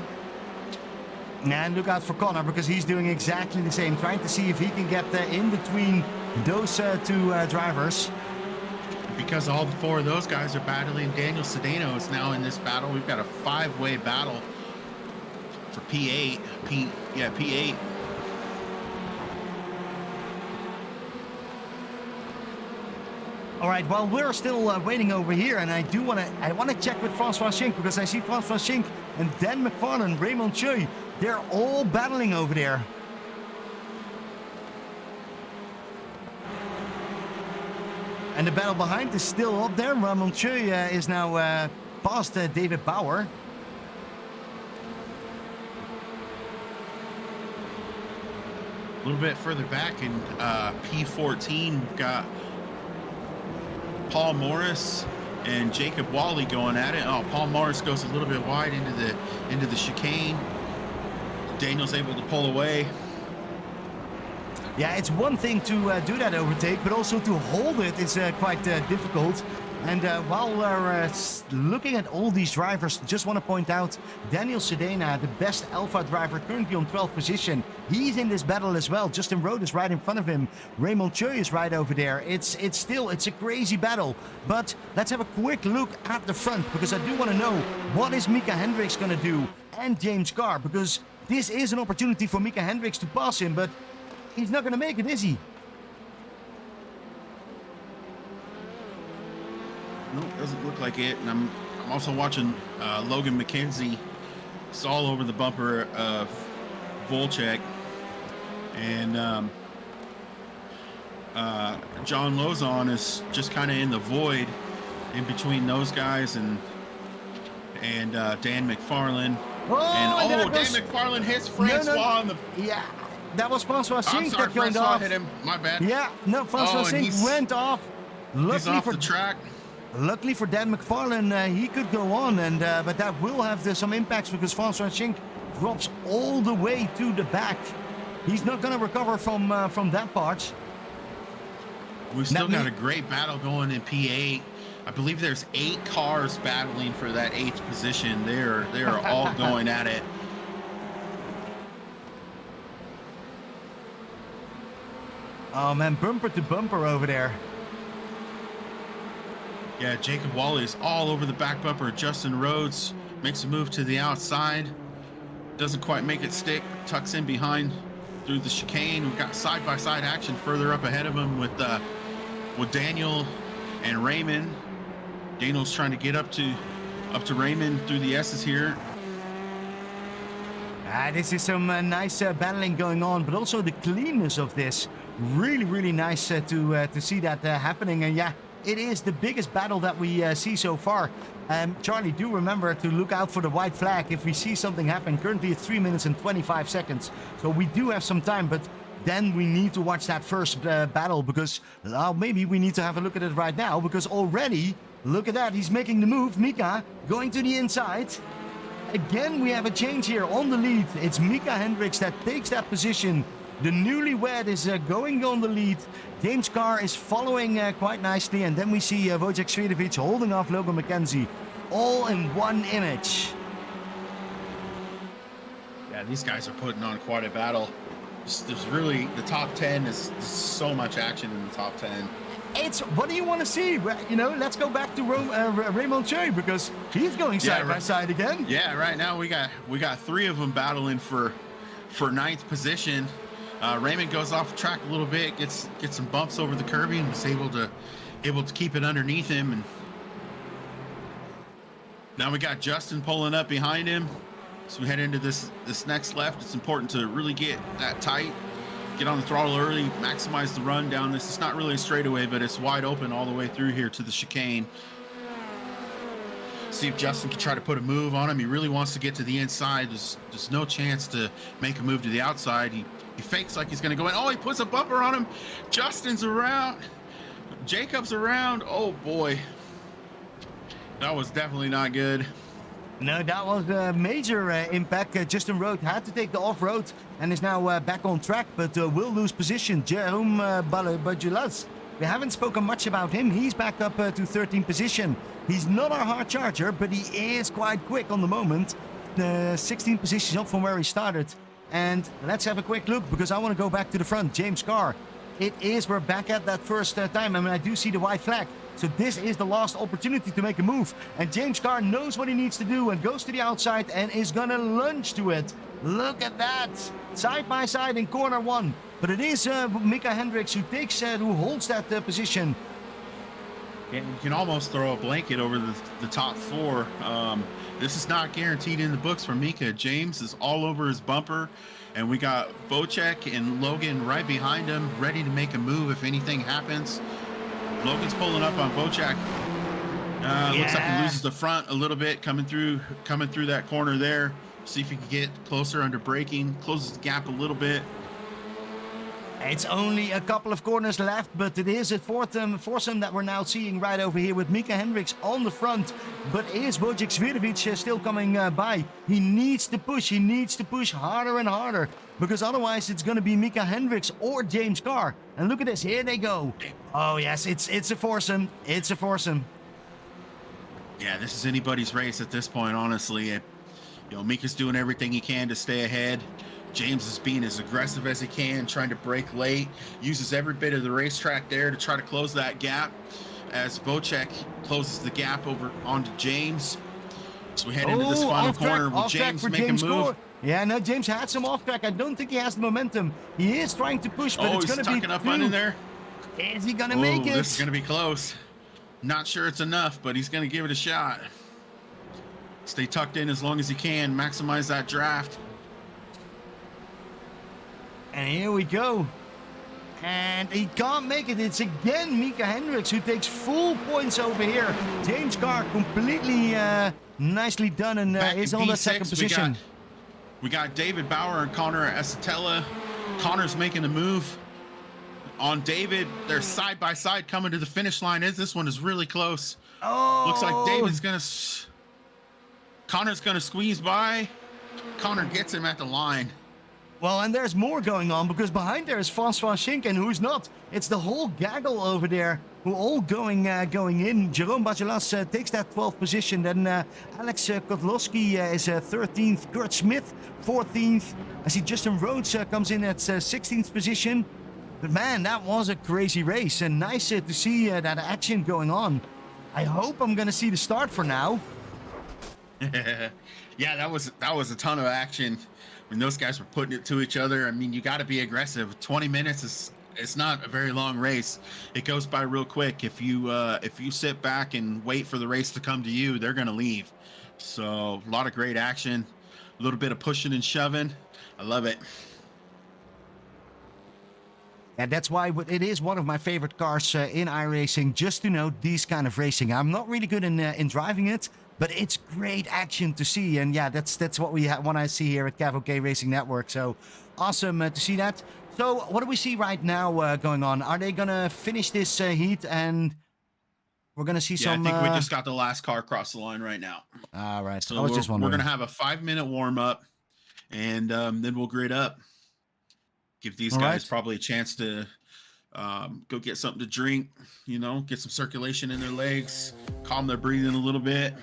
And look out for Connor, because he's doing exactly the same, trying to see if he can get in between those two drivers. Because all four of those guys are battling, Daniel Cedeno is now in this battle. We've got a 5-way battle for P8. P8. All right, well, we're still waiting over here, and I want to check with Francois Schink, because I see Francois Schink and Dan McFarlane, Raymond Choi, they're all battling over there. And the battle behind is still up there. Raymond Choi is now past David Bauer. A little bit further back in P14, we've got Paul Morris and Jacob Wally going at it. Oh, Paul Morris goes a little bit wide into the chicane. Daniel's able to pull away. Yeah, it's one thing to do that overtake, but also to hold it is quite difficult. And while we're looking at all these drivers, just want to point out Daniel Cedeno, the best Alpha driver, currently on 12th position. He's in this battle as well. Justin Rode is right in front of him. Raymond Choi is right over there. It's a crazy battle. But let's have a quick look at the front, because I do want to know what is Mika Hendricks going to do, and James Carr, because this is an opportunity for Mika Hendricks to pass him, but he's not going to make it, is he? No, doesn't look like it. And I'm also watching Logan McKenzie. It's all over the bumper of Volchek. And John Lozon is just kind of in the void in between those guys and Dan McFarlane. Oh, Dan McFarlane hits Francois on the... Yeah, that was Francois Schink that went Francois off. hit him. My bad. Yeah, no, Francois Schink went off. He's off the track. Luckily for Dan McFarlane, he could go on, and but that will have some impacts, because Francois Schink drops all the way to the back. He's not going to recover from that part. We've still got a great battle going in P8. I believe there's 8 cars battling for that 8th position. They are all going at it. Oh man, bumper to bumper over there. Yeah, Jacob Wally is all over the back bumper. Justin Rhodes makes a move to the outside. Doesn't quite make it stick. Tucks in behind through the chicane. We've got side-by-side action further up ahead of him with Daniel and Raymond. Daniel's trying to get up to Raymond through the S's here. This is some nice battling going on, but also the cleanness of this. Really, really nice to see that happening. And yeah, it is the biggest battle that we see so far. Charlie, do remember to look out for the white flag if we see something happen. Currently it's 3 minutes and 25 seconds. So we do have some time, but then we need to watch that first battle, because maybe we need to have a look at it right now, because already, look at that, he's making the move. Mika going to the inside. Again, we have a change here on the lead. It's Mika Hendricks that takes that position. The newlywed is going on the lead. James Carr is following quite nicely. And then we see Wojciech Swiatovic holding off Logan McKenzie. All in one image. Yeah, these guys are putting on quite a battle. There's really, the top 10 is so much action in the top 10. It's, what do you want to see? You know, let's go back to Raymond Choi, because he's going side by side again. Yeah, right now we got 3 of them battling for 9th position. Raymond goes off track a little bit, gets some bumps over the curbing, and was able to keep it underneath him. And now we got Justin pulling up behind him. So we head into this next left. It's important to really get that tight, get on the throttle early, maximize the run down this. It's not really a straightaway, but it's wide open all the way through here to the chicane. See if Justin can try to put a move on him. He really wants to get to the inside. There's no chance to make a move to the outside. He fakes like he's going to go in. Oh, he puts a bumper on him. Justin's around. Jacob's around. Oh, boy. That was definitely not good. No, that was a major impact. Justin Road had to take the off-road and is now back on track, but will lose position. Jerome Bajulas, we haven't spoken much about him. He's back up to 13th position. He's not our hard charger, but he is quite quick on the moment. 16 positions up from where he started. And let's have a quick look, because I want to go back to the front. James Carr. We're back at that first time. I mean, I do see the white flag. So this is the last opportunity to make a move. And James Carr knows what he needs to do and goes to the outside and is going to lunge to it. Look at that. Side by side in corner 1. But it is Mika Hendricks who holds that position. Yeah, you can almost throw a blanket over the top 4. This is not guaranteed in the books for Mika. James is all over his bumper. And we got Vocek and Logan right behind him, ready to make a move if anything happens. Logan's pulling up on Vocek. Looks like he loses the front a little bit coming through that corner there. See if he can get closer under braking, closes the gap a little bit. It's only a couple of corners left, but it is a foursome that we're now seeing right over here with Mika Hendricks on the front. But is Wojciech Swirovic still coming by? He needs to push. He needs to push harder and harder, because otherwise it's going to be Mika Hendricks or James Carr. And look at this. Here they go. Oh, yes, it's a foursome. It's a foursome. Yeah, this is anybody's race at this point, honestly. Mika's doing everything he can to stay ahead. James is being as aggressive as he can, trying to break late, uses every bit of the racetrack there to try to close that gap as Vocek closes the gap over onto James. So we head into this final corner with James making a move. Yeah, no, James had some off track. I don't think he has the momentum. He is trying to push, but it's going to be tucking up under there. Is he going to make it? This is going to be close. Not sure it's enough, but he's going to give it a shot. Stay tucked in as long as he can. Maximize that draft. And here we go. And he can't make it. It's again Mika Hendricks who takes full points over here. James Carr completely nicely done and is on the second position. We got David Bauer and Connor Esatella. Connor's making the move on David. They're side by side coming to the finish line. This one is really close. Oh, looks like David's gonna. Connor's gonna squeeze by. Connor gets him at the line. Well, and there's more going on, because behind there is François Schinken, who's not. It's the whole gaggle over there who all going in. Jerome Bajelas takes that 12th position. Then Alex Kotlowski is 13th. Kurt Smith, 14th. I see Justin Rhodes comes in at 16th position. But man, that was a crazy race, and nice to see that action going on. I hope I'm going to see the start for now. Yeah, that was a ton of action. When those guys were putting it to each other, I mean, you got to be aggressive. 20 minutes it's not a very long race. It goes by real quick. If you sit back and wait for the race to come to you, they're gonna leave. So a lot of great action, a little bit of pushing and shoving. I love it. And that's why it is one of my favorite cars in iRacing, just to know these kind of racing. I'm not really good in driving it, but it's great action to see. And yeah, that's what we want to see here at CAVOK Racing Network. So awesome to see that. So what do we see right now going on? Are they going to finish this heat and we're going to see some... I think we just got the last car across the line right now. All right. So we're going to have a 5-minute warm-up, and then we'll grid up. Give these guys probably a chance to go get something to drink, get some circulation in their legs, calm their breathing a little bit.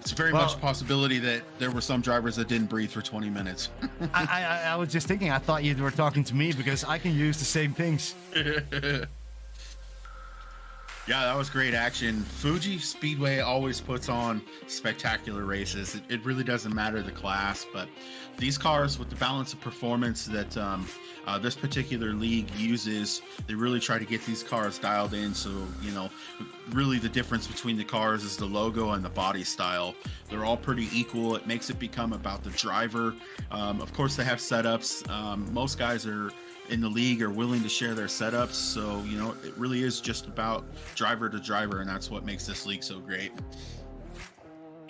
It's very much a possibility that there were some drivers that didn't breathe for 20 minutes. I was just thinking, I thought you were talking to me because I can use the same things. Yeah, that was great action. Fuji Speedway always puts on spectacular races. It really doesn't matter the class, but these cars with the balance of performance that this particular league uses, they really try to get these cars dialed in. So, really the difference between the cars is the logo and the body style. They're all pretty equal. It makes it become about the driver. Of course, they have setups. Most guys in the league are willing to share their setups, so it really is just about driver to driver, and that's what makes this league so great.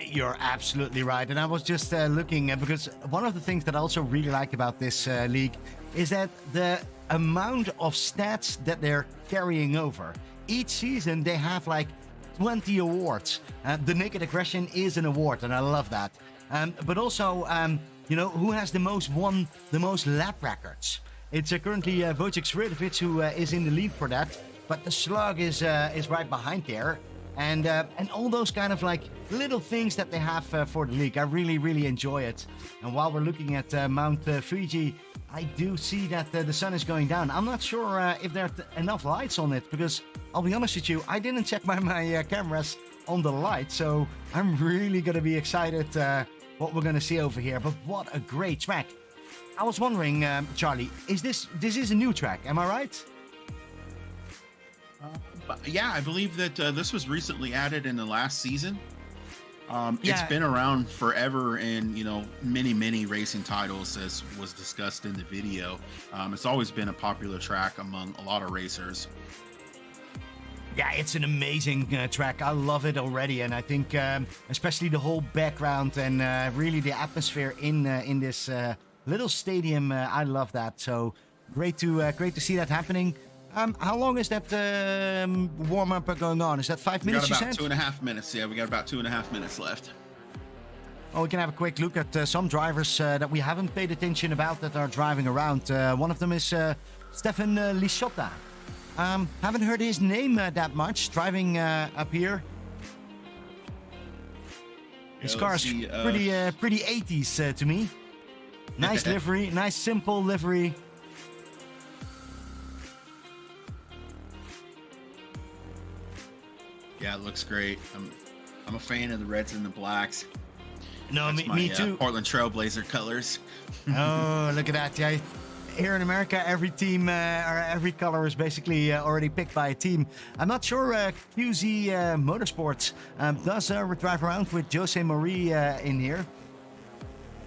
You're absolutely right, and I was just looking because one of the things that I also really like about this league is that the amount of stats that they're carrying over each season. They have like 20 awards. The Naked Aggression is an award, and I love that. But also, who has the most lap records? It's currently Wojciech Swiatovic who is in the lead for that, but the Slug is right behind there. And all those kind of like little things that they have for the league, I really enjoy it. And while we're looking at Mount Fuji, I do see that the sun is going down. I'm not sure if there are enough lights on it, because I'll be honest with you, I didn't check my cameras on the light, so I'm really gonna be excited what we're gonna see over here. But what a great track! I was wondering, Charlie, this is a new track? Am I right? Yeah, I believe that this was recently added in the last season. Yeah. It's been around forever in, many racing titles, as was discussed in the video. It's always been a popular track among a lot of racers. Yeah, it's an amazing track. I love it already, and I think especially the whole background and really the atmosphere in this little stadium. I love that. So great to see that happening. How long is that warm-up going on? Is that 5 minutes? We got about 2.5 minutes. Yeah, we got about 2.5 minutes left. Oh, we can have a quick look at some drivers that we haven't paid attention about that are driving around. One of them is Stefan Lisota. Haven't heard his name that much driving up here. His car is pretty 80s to me. Nice livery, nice simple livery. Yeah, it looks great. I'm a fan of the reds and the blacks. No, me too. Portland Trailblazer colors. Oh, look at that! Yeah, here in America, every team or every color is basically already picked by a team. I'm not sure QZ Motorsports does drive around with Jose Marie in here.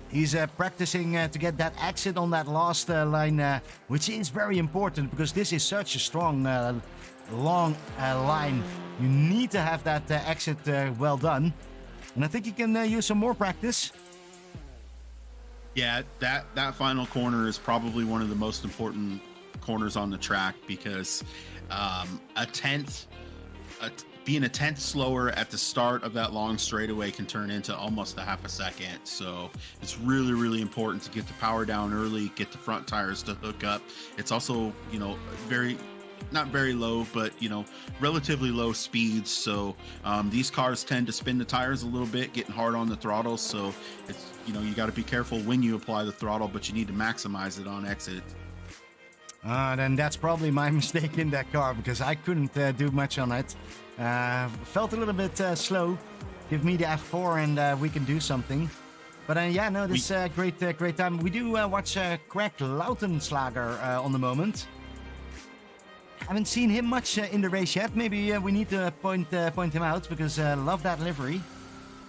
He's practicing to get that exit on that last line, which is very important because this is such a strong, long line. You need to have that exit well done. And I think you can use some more practice. Yeah, that final corner is probably one of the most important corners on the track because being a tenth slower at the start of that long straightaway can turn into almost a half a second. So it's really important to get the power down early, get the front tires to hook up. It's also, not very low, but relatively low speeds. So these cars tend to spin the tires a little bit, getting hard on the throttle. So it's, you got to be careful when you apply the throttle, but you need to maximize it on exit. Then that's probably my mistake in that car because I couldn't do much on it. Felt a little bit slow. Give me the F4 and we can do something. But this great time. We do watch Craig Lautenslager on the moment. Haven't seen him much in the race yet. Maybe we need to point him out because love that livery.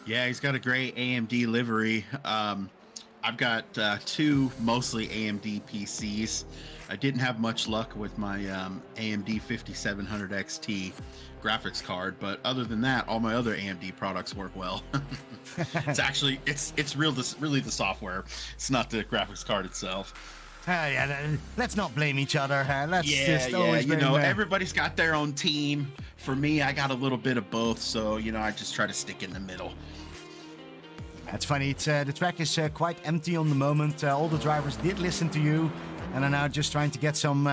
Yeah, he's got a great AMD livery. I've got two mostly AMD PCs. I didn't have much luck with my AMD 5700 XT graphics card, but other than that, all my other AMD products work well. It's really the software. It's not the graphics card itself. Let's not blame each other. Everybody's got their own team. For me, I got a little bit of both, so I just try to stick in the middle. That's funny. The track is quite empty on the moment. All the drivers did listen to you and are now just trying to get some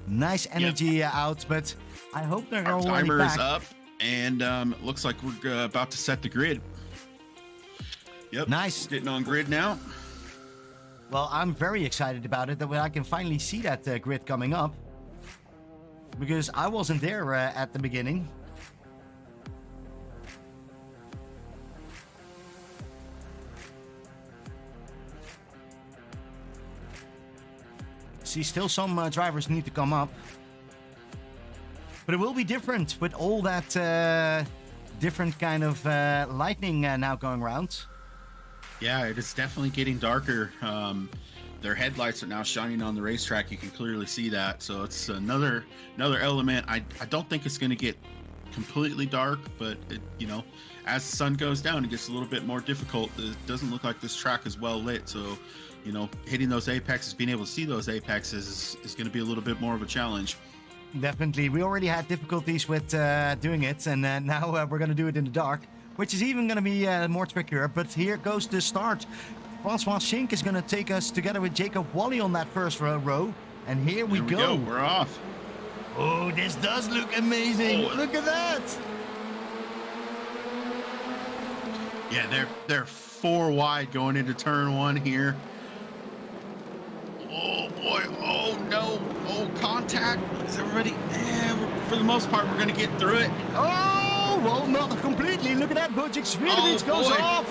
nice energy out. But I hope they're Our already timer back. is up, and it looks like we're about to set the grid. Yep. Nice. Getting on grid now. Well, I'm very excited about it that I can finally see that grid coming up because I wasn't there at the beginning. See, still some drivers need to come up, but it will be different with all that different kind of lightning now going around. Yeah, it is definitely getting darker. Their headlights are now shining on the racetrack. You can clearly see that. So it's another element. I don't think it's going to get completely dark, but as the sun goes down, it gets a little bit more difficult. It doesn't look like this track is well lit. So, hitting those apexes, being able to see those apexes is going to be a little bit more of a challenge. Definitely. We already had difficulties with doing it, and now we're going to do it in the dark, which is even going to be more trickier. But here goes the start. Francois Schink is going to take us together with Jacob Wally on that first row. And here we go. We're off. Oh, this does look amazing. Oh. Look at that. Yeah, they're 4 wide going into turn 1 here. Oh boy, oh no, oh contact. Is everybody, for the most part, we're gonna get through it. Oh, well, not completely. Look at that, Bojic Svidovic goes off.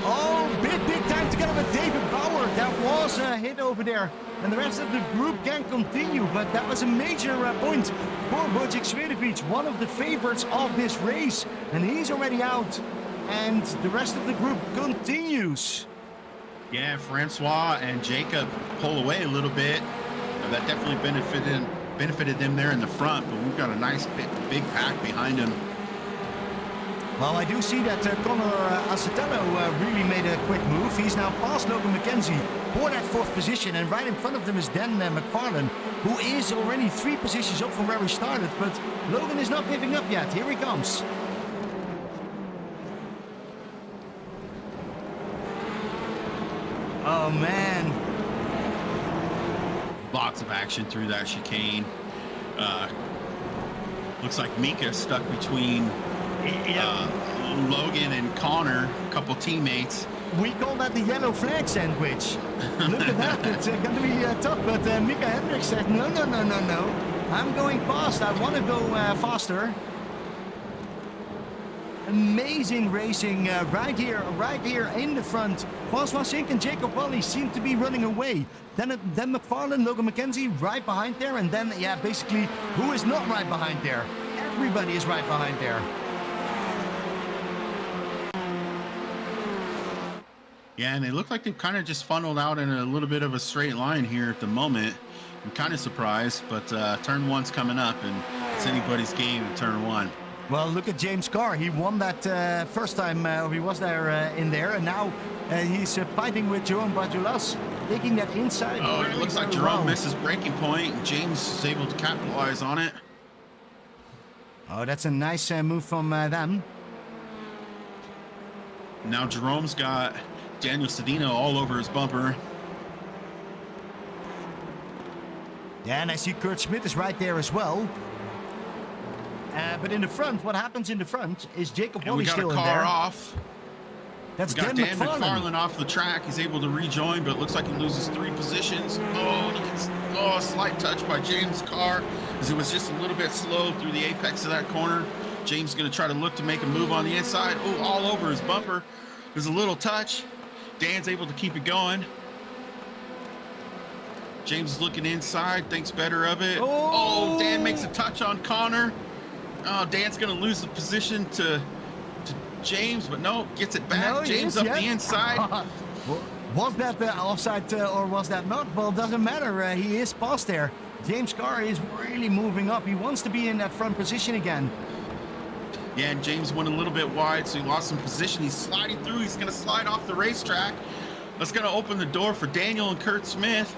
Oh, big time together with David Bauer. That was a hit over there. And the rest of the group can continue, but that was a major point for Bojic Svidovic, one of the favorites of this race. And he's already out, and the rest of the group continues. Yeah, Francois and Jacob pull away a little bit. That definitely benefited them there in the front, but we've got a nice big pack behind them. Well, I do see that Connor Acetano really made a quick move. He's now past Logan McKenzie for that 4th position, and right in front of them is Dan McFarlane, who is already 3 positions up from where he started, but Logan is not giving up yet. Here he comes. Oh, man. Lots of action through that chicane. Looks like Mika stuck between Logan and Connor, a couple teammates. We call that the yellow flag sandwich. Look at that. It's going to be tough, but Mika Hendricks said, no. I'm going past. I want to go faster. Amazing racing right here in the front. Francois Schink and Jacob Wally seem to be running away. Then McFarlane, Logan McKenzie right behind there, and then, yeah, basically, who is not right behind there? Everybody is right behind there. Yeah, and they look like they've kind of just funneled out in a little bit of a straight line here at the moment. I'm kind of surprised, but turn 1's coming up, and it's anybody's game in turn 1. Well, look at James Carr. He won that first time he was there in there, and now he's fighting with Jerome Bajulas, taking that inside. Oh, it looks like Jerome misses breaking point, and James is able to capitalize on it. Oh, that's a nice move from them. Now Jerome's got Daniel Cedino all over his bumper. Yeah, and I see Kurt Schmidt is right there as well. But in the front, what happens in the front is Jacob Wally still in there. We got a car off. That's Dan McFarlane off the track. He's able to rejoin, but it looks like he loses 3 positions. Oh, he gets a slight touch by James Carr, as it was just a little bit slow through the apex of that corner. James is going to try to look to make a move on the inside. Oh, all over his bumper. There's a little touch. Dan's able to keep it going. James is looking inside, thinks better of it. Oh, Dan makes a touch on Connor. Oh, Dan's going to lose the position to James, but no, gets it back. No, James up the inside. Was that offside or was that not? Well, it doesn't matter. He is past there. James Carr is really moving up. He wants to be in that front position again. Yeah, and James went a little bit wide, so he lost some position. He's sliding through. He's going to slide off the racetrack. That's going to open the door for Daniel and Kurt Smith.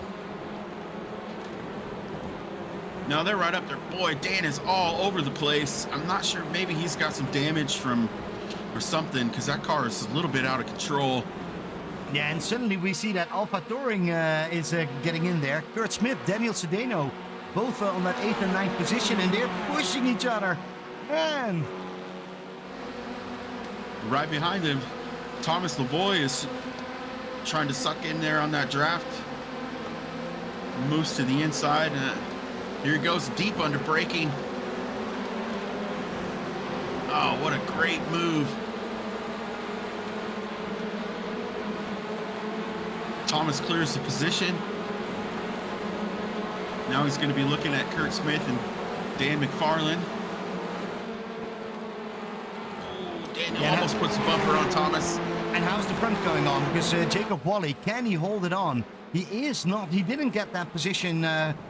No, they're right up there. Boy, Dan is all over the place. I'm not sure. Maybe he's got some damage from or something, because that car is a little bit out of control. Yeah, and suddenly we see that Alpha Touring is getting in there. Kurt Smith, Daniel Cedeno, both on that 8th and 9th position, and they're pushing each other. Man. Right behind him, Thomas Lavoie is trying to suck in there on that draft. Moves to the inside. Here he goes, deep under braking. Oh, what a great move. Thomas clears the position. Now he's going to be looking at Kurt Smith and Dan McFarlane. Oh, Dan Yeah, almost puts the bumper on Thomas. And how's the front going on? Because Jacob Wally, can he hold it on? He is not. He didn't get that position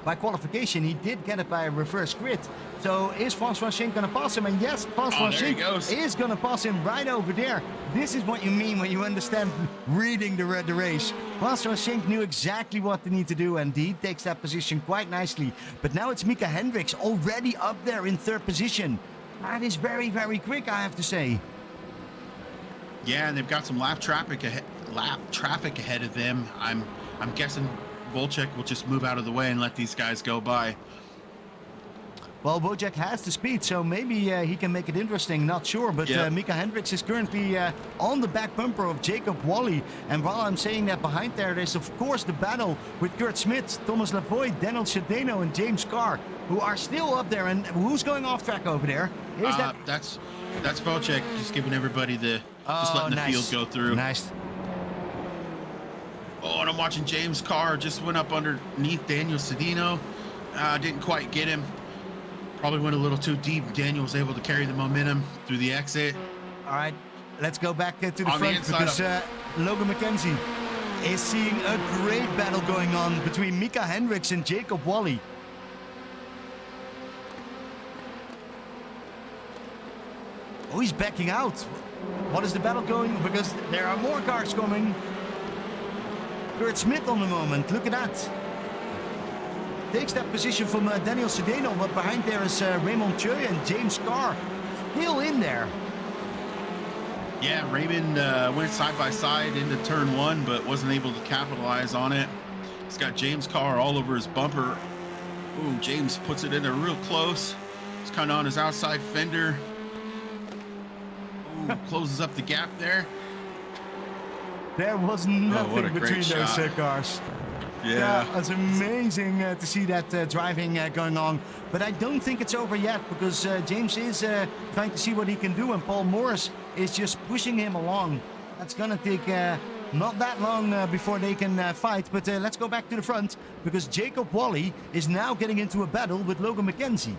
by qualification. He did get it by a reverse grid. So is François Schenk going to pass him? And yes, François Schenk is going to pass him right over there. This is what you mean when you understand reading the race. François Schenk knew exactly what they need to do, and he takes that position quite nicely. But now it's Mika Hendricks already up there in third position. That is very, very quick, I have to say. Yeah, and they've got some lap traffic ahead of them. I'm guessing Volchek will just move out of the way and let these guys go by. Well, Wojciech has the speed, so maybe he can make it interesting. Not sure, but Mika Hendricks is currently on the back bumper of Jacob Wally. And while I'm saying that, behind there is, of course, the battle with Kurt Smith, Thomas Lavoie, Daniel Shadeno, and James Carr, who are still up there. And who's going off track over there? That's Volchek, just giving everybody just letting the field go through. Nice. Oh, and I'm watching James Carr just went up underneath Daniel Sedino. Didn't quite get him. Probably went a little too deep. Daniel was able to carry the momentum through the exit. All right, let's go back to the front because Logan McKenzie is seeing a great battle going on between Mika Hendricks and Jacob Wally. Oh, he's backing out. What is the battle going? Because there are more cars coming. Kurt Smith on the moment. Look at that. Takes that position from Daniel Sedeno, but behind there is Raymond Choi and James Carr still in there. Yeah, Raymond went side by side into turn one, but wasn't able to capitalize on it. He's got James Carr all over his bumper. Ooh, James puts it in there real close. He's kind of on his outside fender. Ooh, closes up the gap there. There was nothing between those cars. Yeah, it's amazing to see that driving going on. But I don't think it's over yet because James is trying to see what he can do, and Paul Morris is just pushing him along. That's going to take not that long before they can fight. But let's go back to the front because Jacob Wally is now getting into a battle with Logan McKenzie.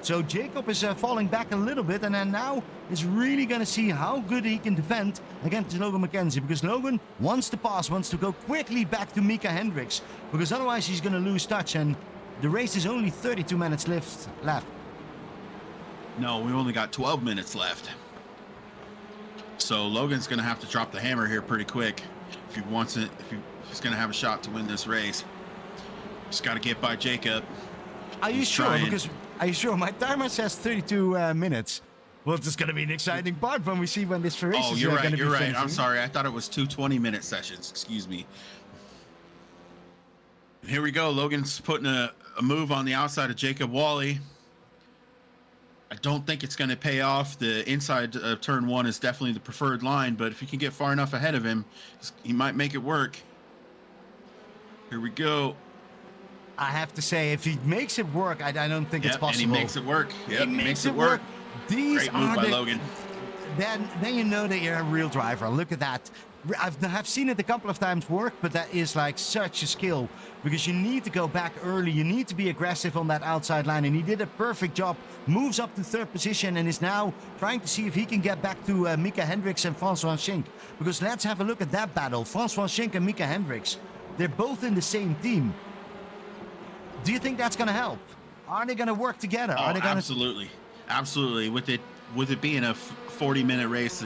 So Jacob is falling back a little bit, and then now is really going to see how good he can defend against Logan McKenzie, because Logan wants to pass, wants to go quickly back to Mika Hendricks, because otherwise he's going to lose touch, and the race is only 32 minutes left. No, we only got 12 minutes left. So Logan's going to have to drop the hammer here pretty quick if he wants it, if he's going to have a shot to win this race. Just got to get by Jacob. Are you sure? Because are you sure? My timer says 32 minutes. Well, it's going to be an exciting part when we see when this race is you're right. going to be You're right. finishing. I'm sorry. I thought it was 2 20-minute sessions. Excuse me. Here we go. Logan's putting a move on the outside of Jacob Wally. I don't think it's going to pay off. The inside of turn one is definitely the preferred line, but if he can get far enough ahead of him, he might make it work. Here we go. I have to say, if he makes it work, I don't think it's possible. And he makes it work. Yep, he makes it work. These Great move by Logan. Then you know that you're a real driver. Look at that. I've seen it a couple of times work, but that is like such a skill because you need to go back early. You need to be aggressive on that outside line, and he did a perfect job. Moves up to third position and is now trying to see if he can get back to Mika Hendricks and François Schenk. Because let's have a look at that battle. François Schenk and Mika Hendricks. They're both in the same team. Do you think that's going to help? Are they going to work together? Are they gonna... Absolutely. With it being a 40-minute race,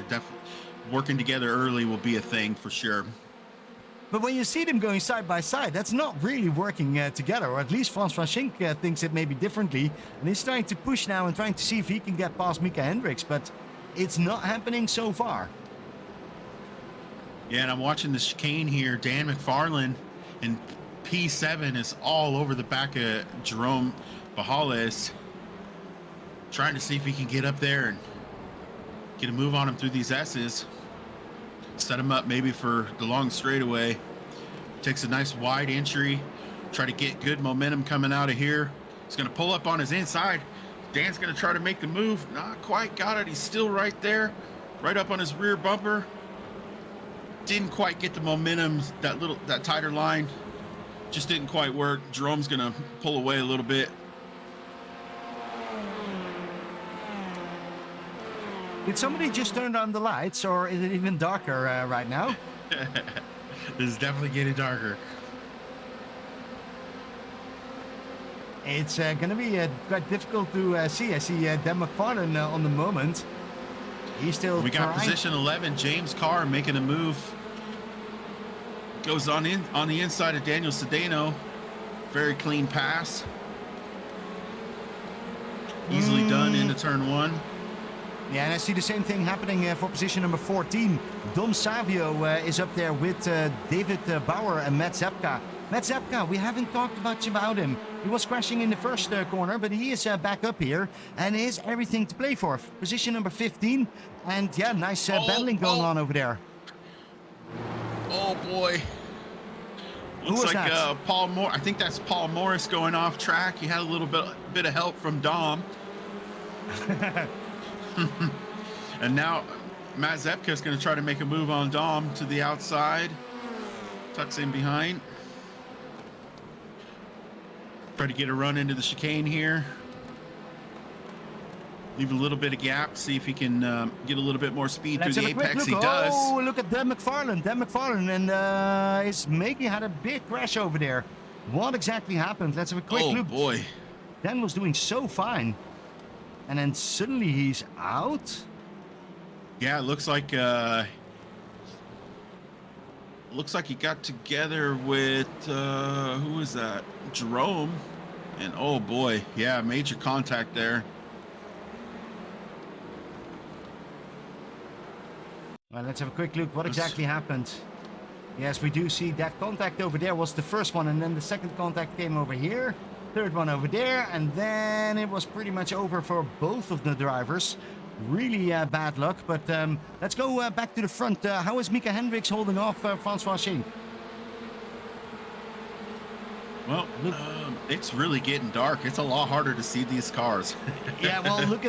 working together early will be a thing for sure. But when you see them going side by side, that's not really working together, or at least François Schenk thinks it maybe differently, and he's trying to push now and trying to see if he can get past Mika Hendricks, but it's not happening so far. Yeah, and I'm watching the chicane here. Dan McFarland and P7 is all over the back of Jerome Bajales, trying to see if he can get up there and get a move on him through these S's. Set him up maybe for the long straightaway. Takes a nice wide entry. Try to get good momentum coming out of here. He's going to pull up on his inside. Dan's going to try to make the move. Not quite got it. He's still right there. Right up on his rear bumper. Didn't quite get the momentum. That tighter line just didn't quite work. Jerome's going to pull away a little bit. Did somebody just turn on the lights, or is it even darker right now? It's definitely getting darker. It's going to be quite difficult to see. I see Dan McFarlane on the moment. He's still We got trying. position 11, James Carr making a move. Goes on the inside of Daniel Sedano. Very clean pass. Easily done into turn 1. Yeah, and I see the same thing happening for position number 14. Dom Savio is up there with David Bauer and Matt Zepka. Matt Zepka, we haven't talked much about him. He was crashing in the first corner, but he is back up here and is everything to play for. Position number 15, and yeah, nice battling going on over there. Oh boy. Looks like Paul Moore. I think that's Paul Morris going off track. He had a little bit of help from Dom. And now Matt Zepka is going to try to make a move on Dom to the outside. Tucks in behind. Try to get a run into the chicane here. Leave a little bit of gap. See if he can get a little bit more speed through the apex. He does. Oh, look at Dan McFarlane. Dan McFarlane and is had a big crash over there. What exactly happened? Let's have a quick look. Oh boy. Dan was doing so fine. And then suddenly he's out. Yeah, it looks like he got together with who was that? Jerome. And oh boy, yeah, major contact there. Well, let's have a quick look. What exactly happened? Yes, we do see that contact over there was the first one, and then the second contact came over here. Third one over there, and then it was pretty much over for both of the drivers. Really bad luck, but let's go back to the front. How is Mika Hendricks holding off Francois Schenk? Well, it's really getting dark. It's a lot harder to see these cars. Yeah, well, look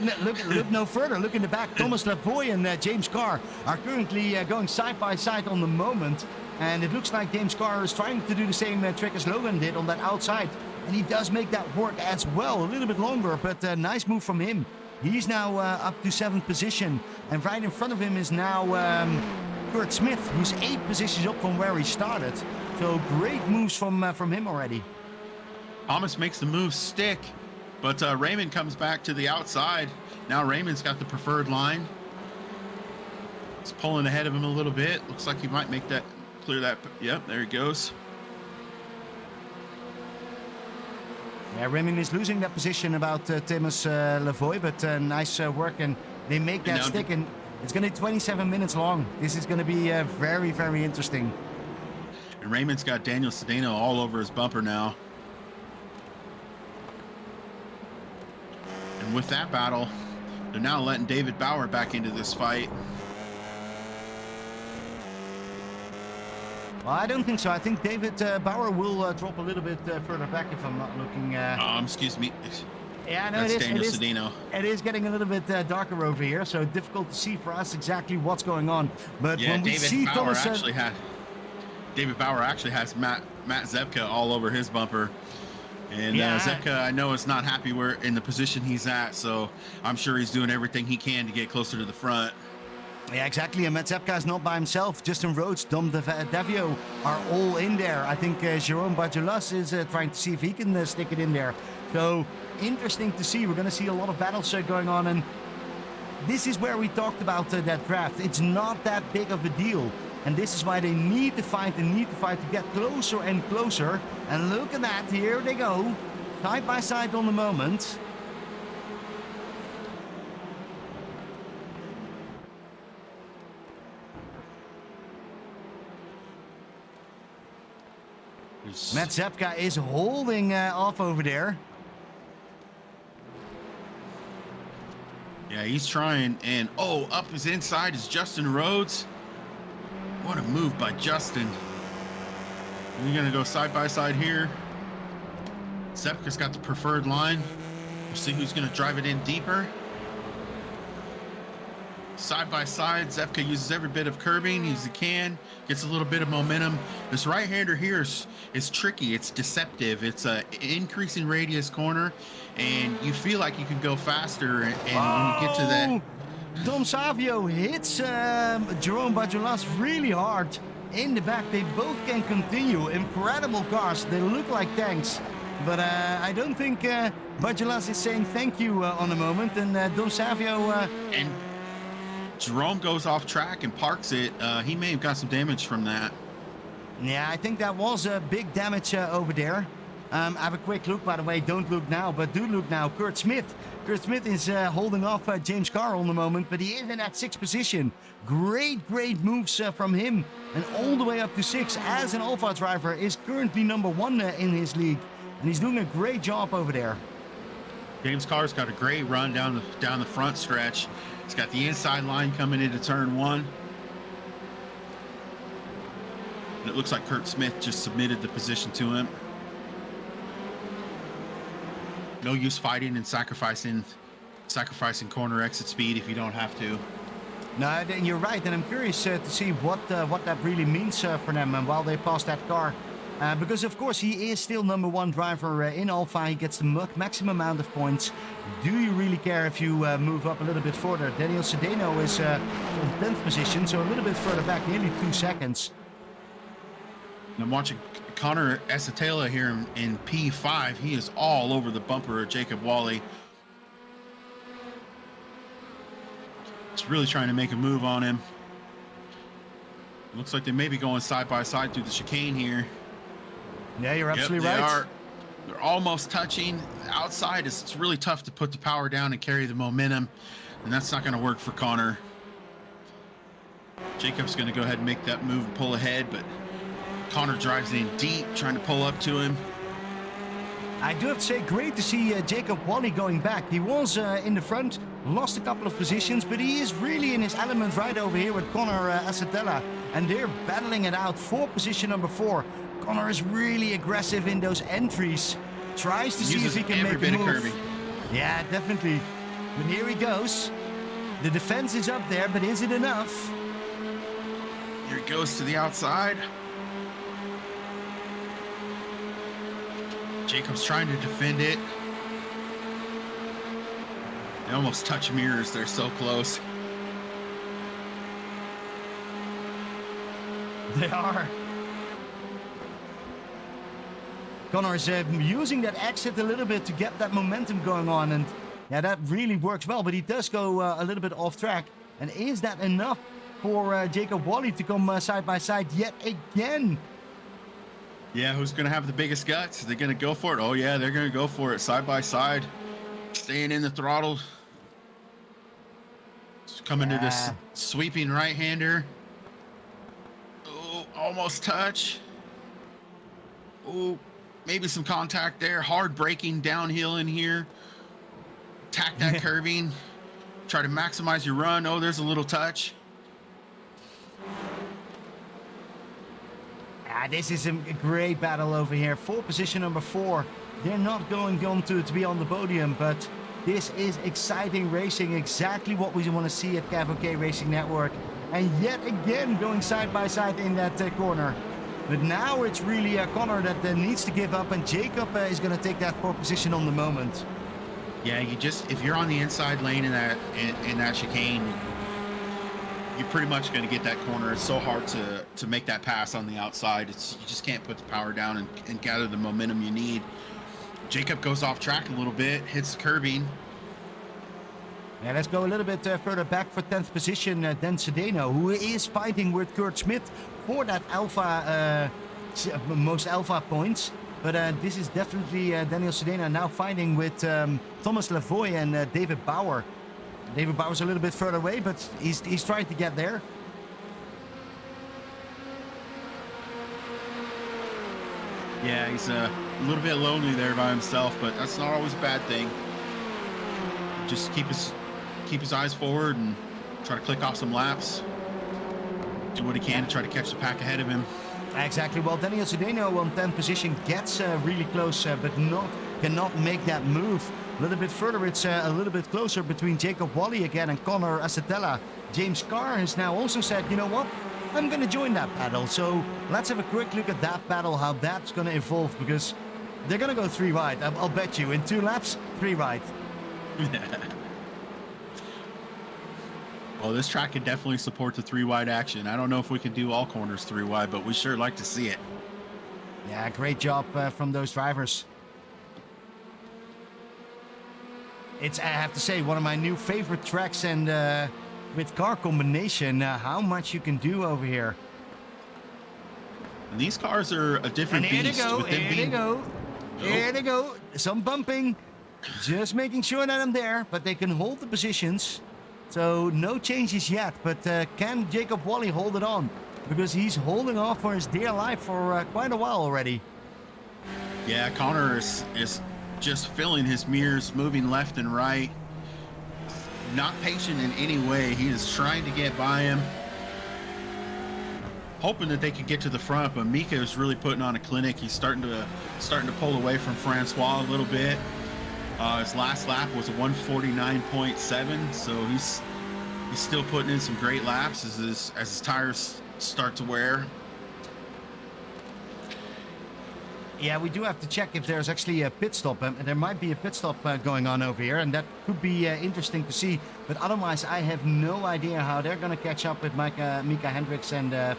no further. Look in the back. Thomas Lavoie and James Carr are currently going side by side on the moment. And it looks like James Carr is trying to do the same trick as Logan did on that outside. And he does make that work as well. A little bit longer, but a nice move from him. He's now up to 7th position. And right in front of him is now Kurt Smith, who's 8 positions up from where he started. So great moves from him already. Thomas makes the move stick, but Raymond comes back to the outside. Now Raymond's got the preferred line. He's pulling ahead of him a little bit. Looks like he might make that, clear that. Yep, there he goes. Yeah, Raymond is losing that position about Thomas Lavoie, but nice work, and they make that stick, and it's going to be 27 minutes long. This is going to be very, very interesting. And Raymond's got Daniel Sedano all over his bumper now. And with that battle, they're now letting David Bauer back into this fight. Well, I don't think so. I think David Bauer will drop a little bit further back if I'm not looking. Excuse me. Yeah, no, that's Daniel Sedano. It is getting a little bit darker over here, so difficult to see for us exactly what's going on. But yeah, when we see Thomas, David Bauer actually has Matt Zepka all over his bumper. And Zepka, I know, is not happy in the position he's at, so I'm sure he's doing everything he can to get closer to the front. Yeah, exactly. And Matt Zepka is not by himself. Justin Rhodes, Dom Davio are all in there. I think Jerome Barjolas is trying to see if he can stick it in there. So interesting to see. We're going to see a lot of battles going on. And this is where we talked about that draft. It's not that big of a deal. And this is why they need to fight to get closer and closer. And look at that. Here they go. Side by side on the moment. Matt Zepka is holding off over there. Yeah, he's trying, and up his inside is Justin Rhodes. What a move by Justin. We're gonna go side by side here. Zepka's got the preferred line. We'll see who's gonna drive it in deeper. Side by side, Zepka uses every bit of curbing as he can, gets a little bit of momentum. This right-hander here is tricky, it's deceptive. It's a increasing radius corner, and you feel like you can go faster, and when you get to that, Dom Savio hits Jerome Bajulas really hard in the back. They both can continue. Incredible cars. They look like tanks. But I don't think Bajulas is saying thank you on the moment. And Dom Savio... and Jerome goes off track and parks it. He may have got some damage from that. Yeah, I think that was a big damage over there. Have a quick look, by the way. Don't look now, but do look now. Kurt Smith. Kurt Smith is holding off James Carr on the moment, but he is in that 6th position. Great moves from him. And all the way up to 6th as an Alpha driver is currently number 1 in his league. And he's doing a great job over there. James Carr's got a great run down the front stretch. He's got the inside line coming into turn 1. And it looks like Kurt Smith just submitted the position to him. No use fighting and sacrificing corner exit speed if you don't have to. No, you're right, and I'm curious to see what that really means for them and while they pass that car. Because of course he is still number 1 driver in Alpha. He gets the maximum amount of points. Do you really care if you move up a little bit further? Daniel Sedeno is in 10th position, so a little bit further back, nearly 2 seconds. And I'm watching Connor Esatela here in P5. He is all over the bumper of Jacob Wally. He's really trying to make a move on him. Looks like they may be going side by side through the chicane here. Yeah, you're absolutely right. They're almost touching. Outside, it's really tough to put the power down and carry the momentum, and that's not going to work for Connor. Jacob's going to go ahead and make that move and pull ahead, but Connor drives in deep, trying to pull up to him. I do have to say, great to see Jacob Wally going back. He was in the front, lost a couple of positions, but he is really in his element right over here with Connor Asatella. And they're battling it out for position number 4. Connor is really aggressive in those entries. Tries to see if he can make a move. Curving. Yeah, definitely. But here he goes. The defense is up there, but is it enough? Here he goes to the outside. Jacob's trying to defend it. They almost touch mirrors. They're so close. They are. Connor is using that exit a little bit to get that momentum going on. And yeah, that really works well. But he does go a little bit off track. And is that enough for Jacob Wally to come side by side yet again? Yeah, who's going to have the biggest guts? Are they going to go for it? Oh, yeah, they're going to go for it side by side. Staying in the throttle. Coming to this sweeping right-hander. Oh, almost touch. Oh, maybe some contact there. Hard braking downhill in here. Attack that curbing. Try to maximize your run. Oh, there's a little touch. This is a great battle over here for position number 4. They're not going to be on the podium, but this is exciting racing, exactly what we want to see at CAVOK Racing Network. And yet again going side by side in that corner. But now it's really Connor that needs to give up, and Jacob is going to take that 4th position on the moment. Yeah, if you're on the inside lane in that chicane, you're pretty much going to get that corner. It's so hard to make that pass on the outside. You just can't put the power down and gather the momentum you need. Jacob goes off track a little bit, hits the curbing. Yeah, let's go a little bit further back for 10th position, Dan Sedeno, who is fighting with Kurt Smith for that Alpha, most Alpha points. But this is definitely Daniel Sedeno now fighting with Thomas Lavoie and David Bauer. David Bauer's a little bit further away, but he's trying to get there. Yeah, he's a little bit lonely there by himself, but that's not always a bad thing. Just keep his eyes forward and try to click off some laps. Do what he can to try to catch the pack ahead of him. Exactly. Well, Daniel Sedeno on 10th position gets really close, but cannot make that move. A little bit further, it's a little bit closer between Jacob Wally again and Connor Asatella. James Carr has now also said, you know what, I'm going to join that battle. So let's have a quick look at that battle, how that's going to evolve, because they're going to go 3 wide. I'll bet you in 2 laps, 3 wide. Well, this track could definitely support the 3-wide action. I don't know if we can do all corners 3-wide, but we sure like to see it. Yeah, great job from those drivers. It's, I have to say, one of my new favorite tracks, and with car combination, how much you can do over here. And these cars are a different and beast. Here they go. Some bumping. Just making sure that I'm there, but they can hold the positions. So no changes yet, but can Jacob Wally hold it on? Because he's holding off for his dear life for quite a while already. Yeah, Connor is just filling his mirrors, moving left and right. Not patient in any way. He is trying to get by him. Hoping that they could get to the front, but Mika is really putting on a clinic. He's starting to pull away from Francois a little bit. His last lap was a 149.7, so he's still putting in some great laps as his tires start to wear. Yeah, we do have to check if there's actually a pit stop. There might be a pit stop going on over here, and that could be interesting to see. But otherwise, I have no idea how they're going to catch up with Mika Hendricks and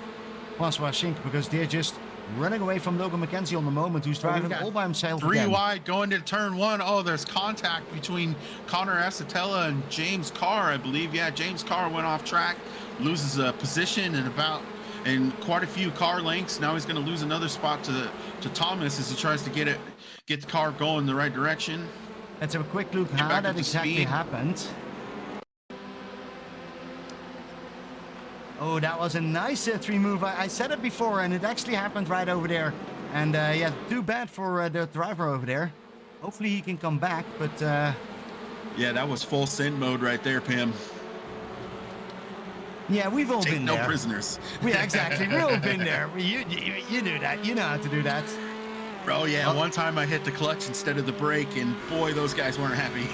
Francois Schink, because they're just running away from Logan McKenzie on the moment, who's driving all by himself. 3 wide going to turn 1. Oh, there's contact between Connor Asatella and James Carr, I believe. Yeah, James Carr went off track, loses a position and quite a few car lengths. Now he's going to lose another spot to Thomas as he tries to get the car going in the right direction. Let's have a quick look how that exactly happened. Oh, that was a nice 3 move. I said it before, and it actually happened right over there. And yeah, too bad for the driver over there. Hopefully he can come back, but... Yeah, that was full send mode right there, Pim. Yeah, we've all been there. No prisoners. Yeah, exactly. We've all been there. You do that. You know how to do that. Oh, yeah. One time I hit the clutch instead of the brake, and boy, those guys weren't happy.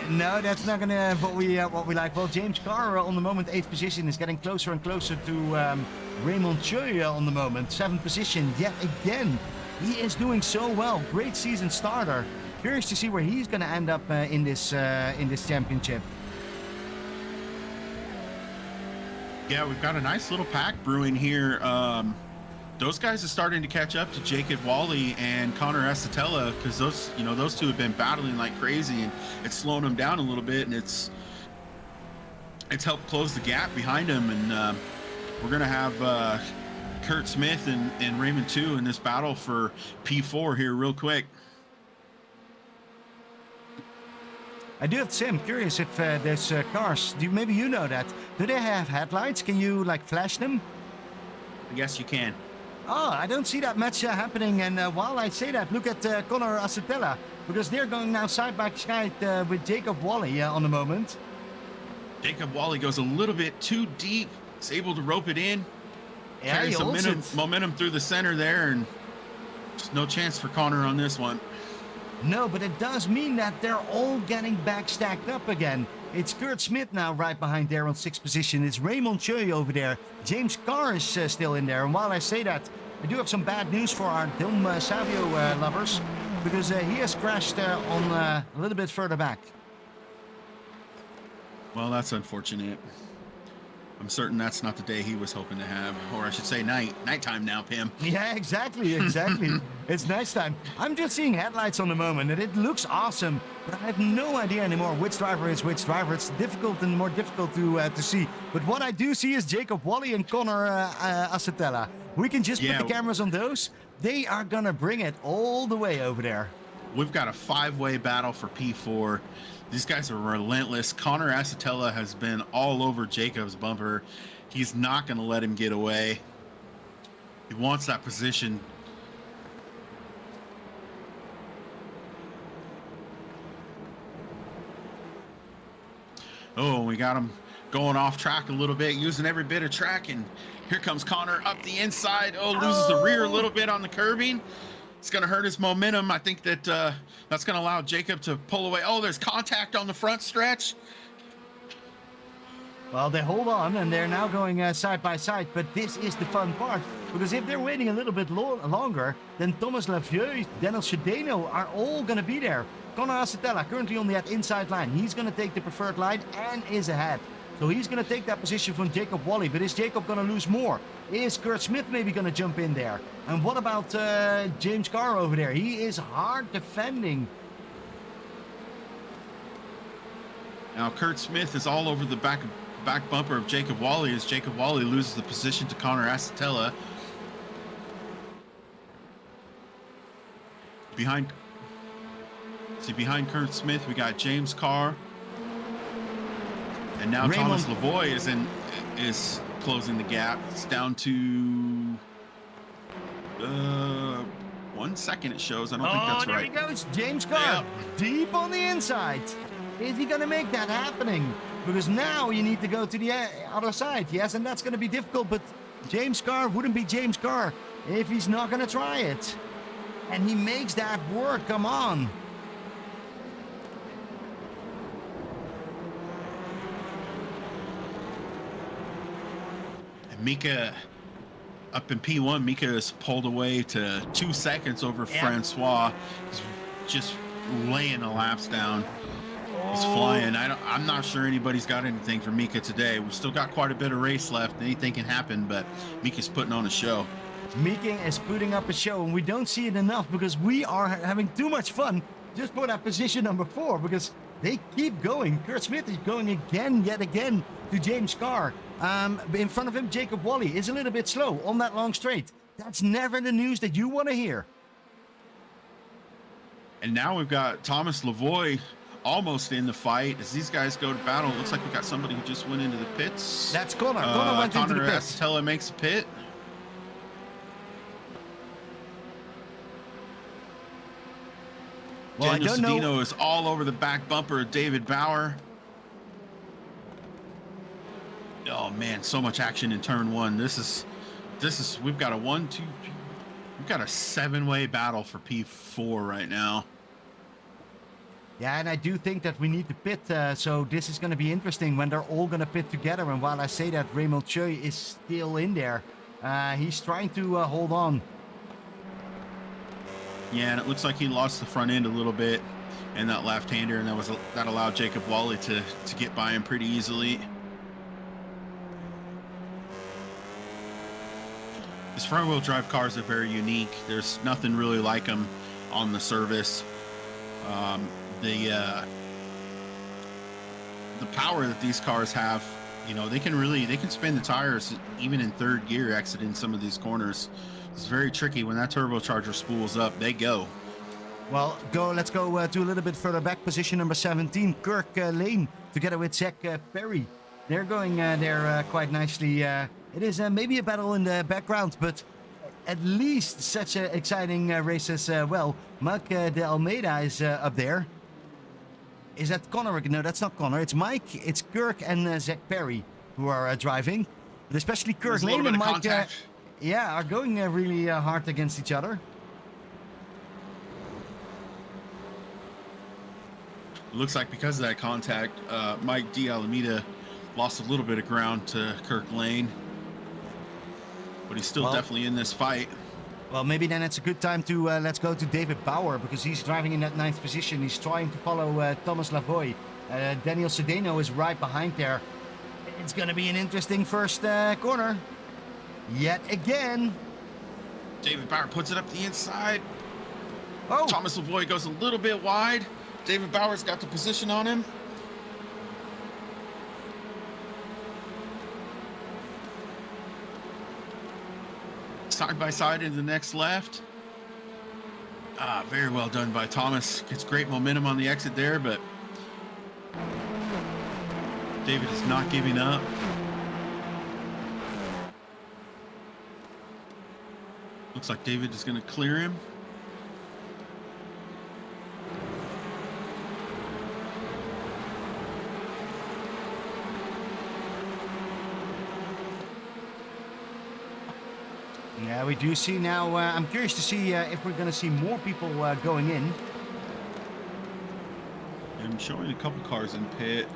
No, that's not gonna what we like. Well, James Carr on the moment, 8th position, is getting closer and closer to Raymond Choi on the moment, 7th position yet again. He is doing so well. Great season starter. Curious to see where he's gonna end up in this championship. Yeah, we've got a nice little pack brewing here. Those guys are starting to catch up to Jacob Wally and Connor Asatella, because those two have been battling like crazy, and it's slowing them down a little bit, and it's helped close the gap behind them. And we're gonna have Kurt Smith and Raymond 2 in this battle for P4 here real quick. I do have to say, I'm curious if there's cars. Maybe you know that. Do they have headlights? Can you like flash them? I guess you can. Oh, I don't see that much happening. And while I say that, look at Connor Asatella, because they're going now side by side with Jacob Wally on the moment. Jacob Wally goes a little bit too deep. He's able to rope it in. Yeah, carries some momentum through the center there, and just no chance for Connor on this one. No, but it does mean that they're all getting back stacked up again. It's Kurt Smith now right behind there on 6th position. It's Raymond Choi over there. James Carr is still in there. And while I say that, I do have some bad news for our Dom Savio lovers, because he has crashed on a little bit further back. Well, that's unfortunate. I'm certain that's not the day he was hoping to have, or I should say nighttime now, Pim. Yeah, exactly. It's nighttime. I'm just seeing headlights on the moment, and it looks awesome, but I have no idea anymore which driver is which driver. It's difficult and more difficult to see. But what I do see is Jacob Wally and Connor Asatella. We can just put the cameras on those. They are gonna bring it all the way over there. We've got a 5-way battle for P4. These guys are relentless. Connor Asatella has been all over Jacob's bumper. He's not going to let him get away. He wants that position. Oh, we got him going off track a little bit, using every bit of track, and here comes Connor up the inside. Oh, loses the rear a little bit on the curbing. It's going to hurt his momentum. I think that that's going to allow Jacob to pull away. Oh, there's contact on the front stretch. Well, they hold on, and they're now going side by side, but this is the fun part, because if they're waiting a little bit longer, then Thomas Lavieux, Daniel Shedeno are all going to be there. Connor Asatella currently on that inside line. He's going to take the preferred line and is ahead. So he's going to take that position from Jacob Wally. But is Jacob going to lose more? Is Kurt Smith maybe going to jump in there? And what about James Carr over there? He is hard defending. Now Kurt Smith is all over the back bumper of Jacob Wally as Jacob Wally loses the position to Connor Asatella. Behind Kurt Smith, we got James Carr. And now Raymond. Thomas Lavoie is closing the gap. It's down to 1 second it shows. I don't think that's right. There he goes. James Carr deep on the inside. Is he going to make that happening? Because now you need to go to the other side. Yes, and that's going to be difficult. But James Carr wouldn't be James Carr if he's not going to try it. And he makes that work. Come on. Mika up in P1, Mika is pulled away to 2 seconds over Francois. He's just laying the laps down. He's flying. I'm not sure anybody's got anything for Mika today. We've still got quite a bit of race left. Anything can happen, but Mika's putting on a show. Mika is putting up a show, and we don't see it enough because we are having too much fun just for that position number 4 because they keep going. Kurt Smith is going yet again to James Carr. In front of him, Jacob Wally is a little bit slow on that long straight. That's never the news that you want to hear. And now we've got Thomas Lavoie almost in the fight as these guys go to battle. It looks like we got somebody who just went into the pits. That's Connor. Connor went into the Connor pits. Asatella makes a pit. Well, Daniel I don't know. Sedino is all over the back bumper of David Bauer. Oh man, so much action in turn 1. This is we've got a 1, 2, 3, we've got a 7-way battle for P4 right now. Yeah, and I do think that we need to pit, so this is going to be interesting when they're all going to pit together. And while I say that, Raymond Choi is still in there. He's trying to hold on. Yeah, and it looks like he lost the front end a little bit and that left-hander, and that allowed Jacob Wally to get by him pretty easily. These front-wheel drive cars are very unique. There's nothing really like them on the service. The power that these cars have, you know, they can spin the tires even in 3rd gear exiting some of these corners. It's very tricky. When that turbocharger spools up, they go. Well, let's go to a little bit further back. Position number 17, Kirk Lane, together with Zach Perry. They're going there quite nicely. It is maybe a battle in the background, but at least such an exciting race as well. Mike de Almeida is up there. Is that Connor? No, that's not Connor. It's Mike, it's Kirk, and Zach Perry who are driving. But especially Kirk Lane and Mike are going really hard against each other. Looks like because of that contact, Mike de Almeida lost a little bit of ground to Kirk Lane. But he's still definitely in this fight. Well, maybe then it's a good time to let's go to David Bauer because he's driving in that 9th position. He's trying to follow Thomas Lavoie. Daniel Sedeno is right behind there. It's going to be an interesting first corner. Yet again. David Bauer puts it up the inside. Oh. Thomas Lavoie goes a little bit wide. David Bauer's got the position on him. Side by side into the next left. Very well done by Thomas. Gets great momentum on the exit there, but David is not giving up. Looks like David is going to clear him. Yeah, we do see now. I'm curious to see if we're going to see more people going in. I'm showing a couple cars in pit.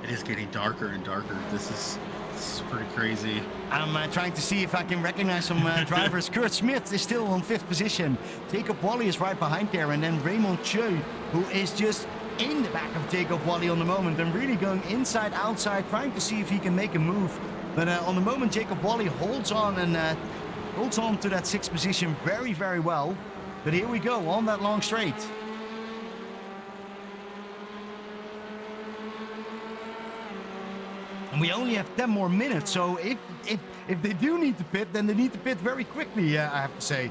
It is getting darker and darker. This is pretty crazy. I'm trying to see if I can recognize some drivers. Kurt Smith is still on 5th position. Jacob Wally is right behind there. And then Raymond Choi, who is just in the back of Jacob Wally on the moment and really going inside, outside, trying to see if he can make a move. But on the moment, Jacob Wally holds on and holds on to that 6th position very, very well. But here we go on that long straight. And we only have 10 more minutes, so if they do need to pit, then they need to pit very quickly, I have to say.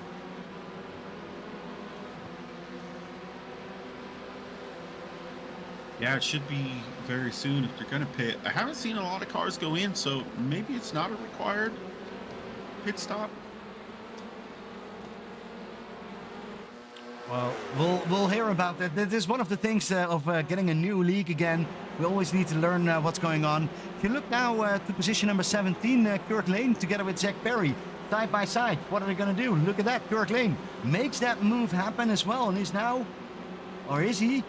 Yeah, it should be very soon if they're going to pit. I haven't seen a lot of cars go in, so maybe it's not a required pit stop. Well, we'll hear about that. This is one of the things of getting a new league again. We always need to learn what's going on. If you look now to position number 17, Kurt Lane together with Zach Perry, side by side. What are they going to do? Look at that. Kurt Lane makes that move happen as well, and is now, or is he?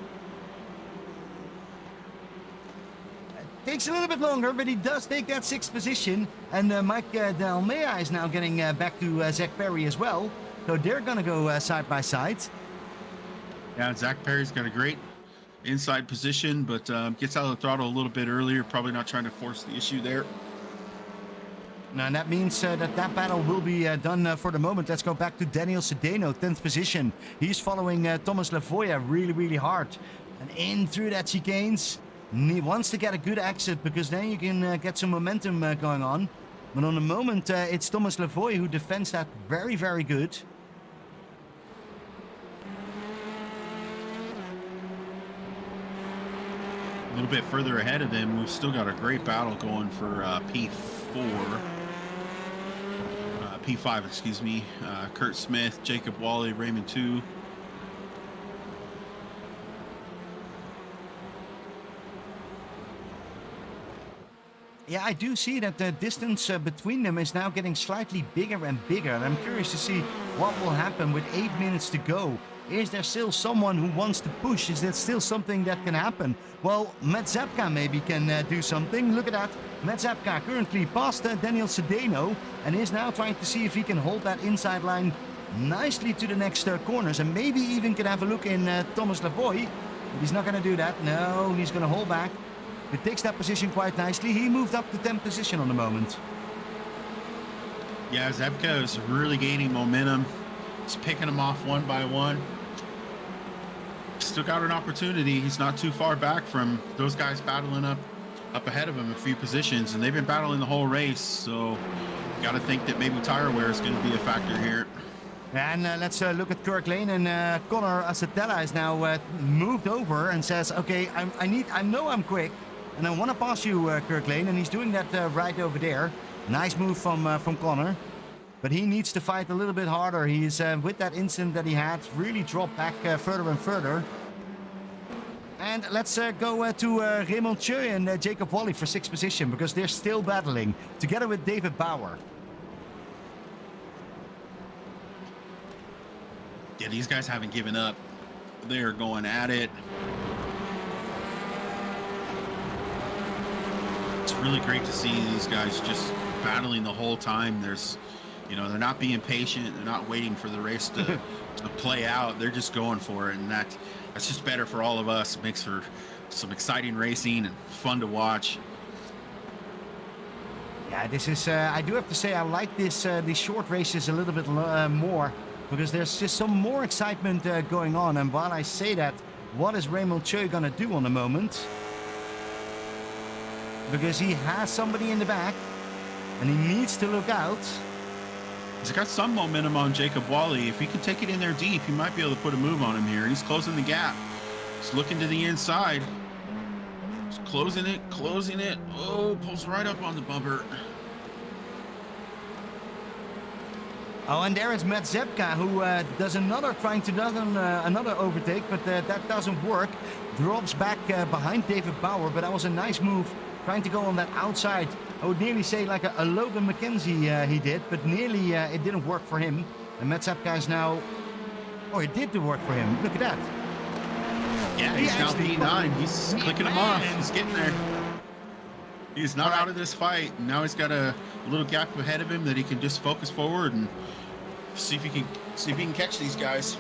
Takes a little bit longer, but he does take that 6th position. And Mike Dalmea is now getting back to Zach Perry as well. So they're going to go side by side. Yeah, Zach Perry's got a great inside position, but gets out of the throttle a little bit earlier. Probably not trying to force the issue there. Now, that means that battle will be done for the moment. Let's go back to Daniel Sedano, 10th position. He's following Thomas Lavoya really, really hard. And in through that chicanes. He wants to get a good exit because then you can get some momentum going on. But on the moment, it's Thomas Lavoy who defends that very, very good. A little bit further ahead of them, we've still got a great battle going for P5, excuse me. Kurt Smith, Jacob Wally, Raymond 2. Yeah, I do see that the distance between them is now getting slightly bigger and bigger. And I'm curious to see what will happen with 8 minutes to go. Is there still someone who wants to push? Is there still something that can happen? Well, Matt Zapka maybe can do something. Look at that. Matt Zapka currently past Daniel Sedano and is now trying to see if he can hold that inside line nicely to the next corners. And maybe even can have a look in Thomas Lavoy. But he's not going to do that. No, he's going to hold back. He takes that position quite nicely. He moved up to 10th position on the moment. Yeah, Zapka is really gaining momentum. He's picking them off one by one. Still got an opportunity. He's not too far back from those guys battling up ahead of him a few positions, and they've been battling the whole race. So you got to think that maybe tire wear is going to be a factor here. And let's look at Kirk Lane, and Connor Acetella is now moved over and says, "Okay, I know I'm quick, and I want to pass you, Kirk Lane," and he's doing that right over there. Nice move from Connor, but he needs to fight a little bit harder. He's with that incident that he had really dropped back further and further. And let's go to Raymond Choi and Jacob Wally for 6th position because they're still battling together with David Bauer. Yeah, these guys haven't given up. They are going at it. It's really great to see these guys just battling the whole time. There's, you know, they're not being patient. They're not waiting for the race to play out. They're just going for it, and that's just better for all of us. It makes for some exciting racing and fun to watch. Yeah, this is. I do have to say I like this these short races a little bit more because there's just some more excitement going on. And while I say that, what is Raymond Choi gonna do on the moment? Because he has somebody in the back, and he needs to look out. He's got some momentum on Jacob Wally. If he can take it in there deep, he might be able to put a move on him here. He's closing the gap. He's looking to the inside. He's closing it, closing it. Oh, pulls right up on the bumper. Oh, and there is Matt Zepka, who does another overtake, but that doesn't work. Drops back behind David Bauer, but that was a nice move, trying to go on that outside. I would nearly say like a Logan McKenzie he did, but nearly it didn't work for him. And Matt Zepka is now... Oh, it did work for him. Look at that. Yeah, he's now P9. He's clicking him off. He's getting there. He's not out of this fight. Now he's got a little gap ahead of him that he can just focus forward and see if he can catch these guys.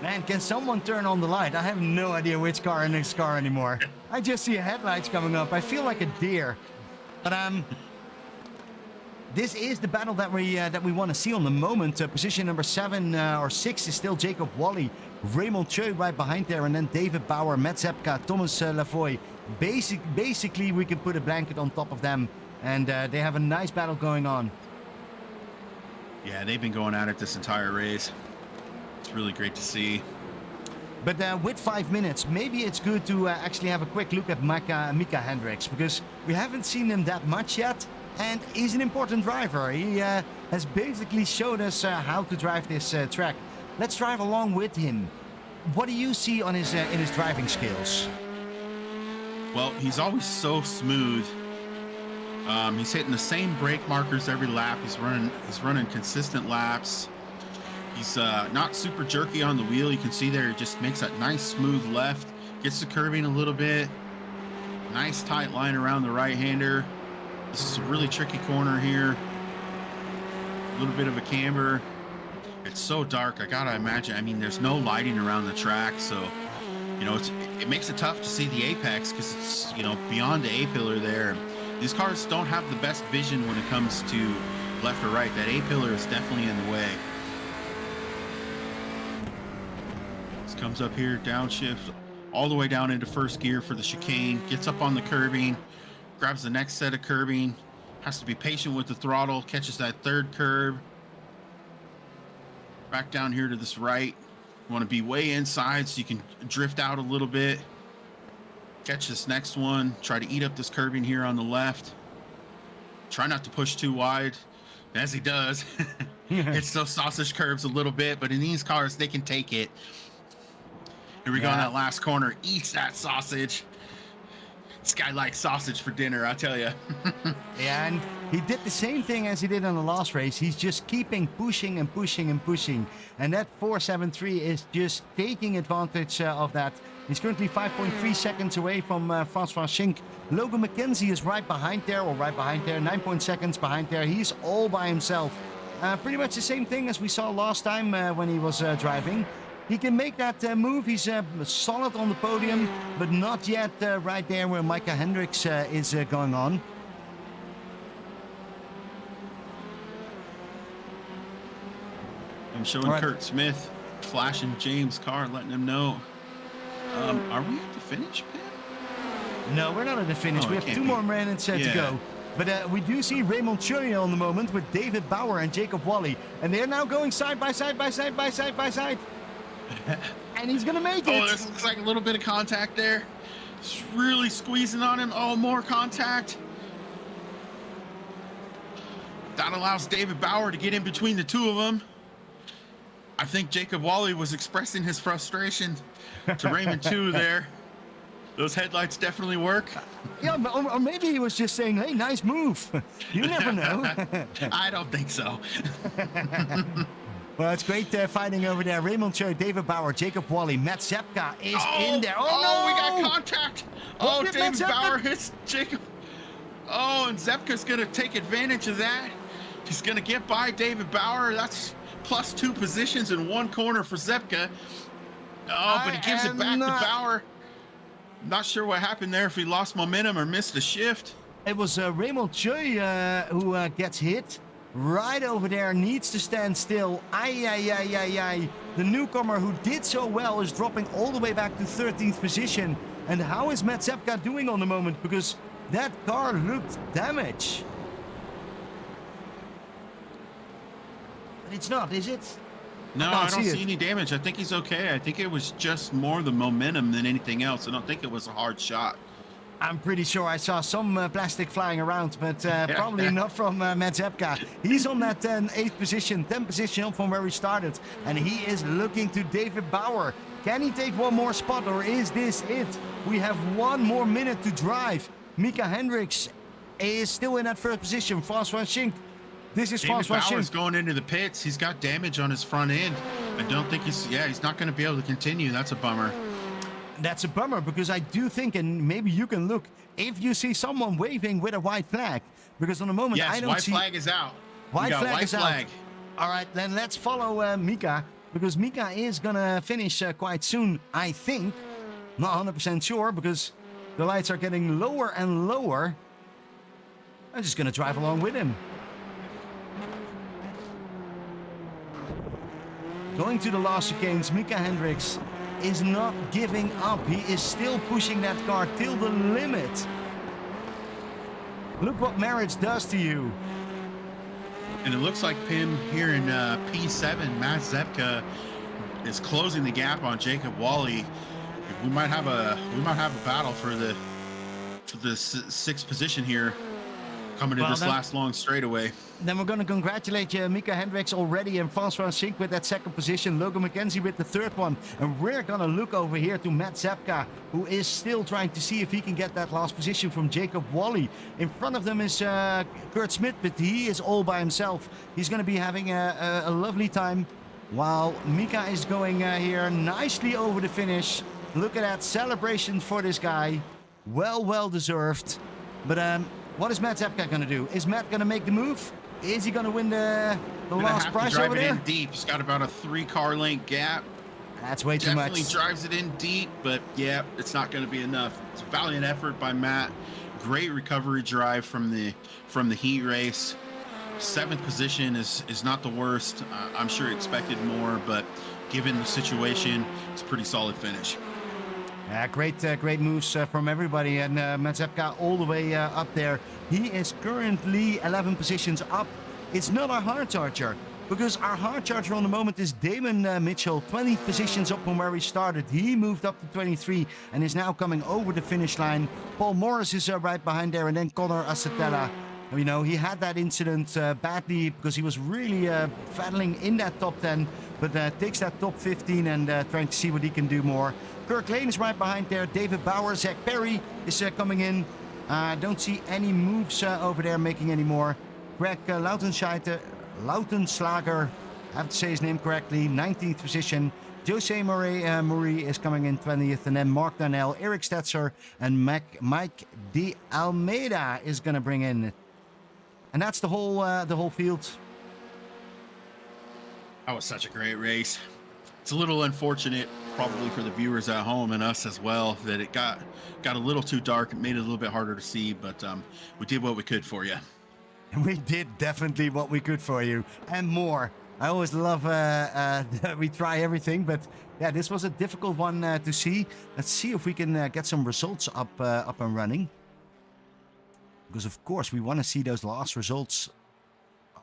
Man, can someone turn on the light? I have no idea which car in this car anymore. I just see headlights coming up. I feel like a deer. But this is the battle that we want to see on the moment. Position number 7 or 6 is still Jacob Wally, Raymond Choi right behind there, and then David Bauer, Matt Zepka, Thomas Lavoie. Basically, we can put a blanket on top of them, and they have a nice battle going on. Yeah, they've been going at it this entire race. It's really great to see. But with 5 minutes, maybe it's good to actually have a quick look at Mika Hendricks, because we haven't seen him that much yet, and he's an important driver. He has basically showed us how to drive this track. Let's drive along with him. What do you see on his in his driving skills? Well, he's always so smooth. He's hitting the same brake markers every lap. He's running consistent laps. He's not super jerky on the wheel. You can see there, he just makes that nice smooth left, gets the curving a little bit. Nice tight line around the right-hander. This is a really tricky corner here. A little bit of a camber. It's so dark, I gotta imagine. I mean, there's no lighting around the track, so you know, it makes it tough to see the apex because it's, you know, beyond the A-pillar there. These cars don't have the best vision when it comes to left or right. That A-pillar is definitely in the way. This comes up here, downshift, all the way down into first gear for the chicane, gets up on the curbing, grabs the next set of curbing, has to be patient with the throttle, catches that third curb. Back down here to this right. You want to be way inside so you can drift out a little bit. Catch this next one. Try to eat up this curbing here on the left. Try not to push too wide. As he does. Hits those sausage curves a little bit, but in these cars, they can take it. Here we go in that last corner. Eats that sausage. This guy likes sausage for dinner, I tell you. Yeah, and he did the same thing as he did on the last race. He's just keeping pushing and pushing and pushing. And that 473 is just taking advantage of that. He's currently 5.3 seconds away from Francois Schink. Logan McKenzie is right behind there, 9 seconds behind there. He's all by himself. Pretty much the same thing as we saw last time when he was driving. He can make that move. He's solid on the podium, but not yet right there where Mika Hendricks is going on. I'm showing Kurt Smith flashing James' car, letting him know. Are we at the finish, Pit? No, we're not at the finish. Oh, we have 2 more minutes to go. But we do see Raymond Choi on the moment with David Bauer and Jacob Wally. And they're now going side by side by side by side by side. And he's gonna make it. Oh, this looks like a little bit of contact there. It's really squeezing on him. Oh, more contact. That allows David Bauer to get in between the two of them. I think Jacob Wally was expressing his frustration to Raymond too there. Those headlights definitely work. Yeah, or maybe he was just saying, hey, nice move. You never know. I don't think so. Well, it's great fighting over there. Raymond Choi, David Bauer, Jacob Wally, Matt Zepka is in there. Oh, no! We got contact. Oh, David Bauer hits Jacob. Oh, and Zepka's going to take advantage of that. He's going to get by David Bauer. That's +2 positions in one corner for Zepka. Oh, but he gives it back to Bauer. Not sure what happened there, if he lost momentum or missed a shift. It was Raymond Choi who gets hit. Right over there, needs to stand still. The newcomer who did so well is dropping all the way back to 13th position. And how is Matt Zepka doing on the moment? Because that car looked damaged. But it's not, is it? No, I don't see any damage. I think he's okay. I think it was just more the momentum than anything else. I don't think it was a hard shot. I'm pretty sure I saw some plastic flying around, but probably not from Matt Zepka. He's on that 8th position, 10th position up from where he started. And he is looking to David Bauer. Can he take one more spot, or is this it? We have 1 more minute to drive. Mika Hendricks is still in that 1st position. Francois Schink. This is David Francois Bauer's Schink. going into the pits. He's got damage on his front end. I don't think he's not going to be able to continue. That's a bummer. That's a bummer, because I do think, and maybe you can look, if you see someone waving with a white flag, because on the moment yes, I don't white see... flag is out. White flag is flag. out. All right, then let's follow Mika, because Mika is going to finish quite soon, I think. Not 100% sure, because the lights are getting lower and lower. I'm just going to drive along with him. Going to the last chicanes, Mika Hendricks is not giving up. He is still pushing that car till the limit. Look what marriage does to you. And it looks like Pim here in P7, Matt Zepka is closing the gap on Jacob Wally. We might have a battle for the sixth position here coming to this last long straightaway. Then we're going to congratulate you, Mika Hendricks already, and Francois Sink with that second position, Logan McKenzie with the third one. And we're going to look over here to Matt Zepka, who is still trying to see if he can get that last position from Jacob Wally. In front of them is Kurt Smith, but he is all by himself. He's going to be having a lovely time, while Mika is going here nicely over the finish. Look at that celebration for this guy. Well deserved. But what is Matt Zepka going to do? Is Matt going to make the move? Is he going to win the last prize over there? In deep. He's got about a 3-car length gap. That's way too much. Definitely drives it in deep, but yeah, it's not going to be enough. It's a valiant effort by Matt. Great recovery drive from the heat race. 7th position is not the worst. I'm sure he expected more, but given the situation, it's a pretty solid finish. Yeah, great moves from everybody, and Matt Zepka all the way up there. He is currently 11 positions up. It's not our hard charger, because our hard charger on the moment is Damon Mitchell, 20 positions up from where we started. He moved up to 23 and is now coming over the finish line. Paul Morris is right behind there, and then Connor Acetella. You know, he had that incident badly because he was really battling in that top 10, but takes that top 15 and trying to see what he can do more. Kirk Lane is right behind there. David Bauer, Zach Perry is coming in. Don't see any moves over there making any more. Greg Lautenslager, I have to say his name correctly, 19th position. Jose Murray is coming in 20th, and then Mark Darnell, Eric Stetzer, and Mike De Almeida is going to bring in. And that's the whole field. That was such a great race. It's a little unfortunate, probably for the viewers at home and us as well, that it got a little too dark. It made it a little bit harder to see, but we did what we could for you. And we did definitely what we could for you, and more. I always love that we try everything, but yeah, this was a difficult one to see. Let's see if we can get some results up and running. Because of course we want to see those last results.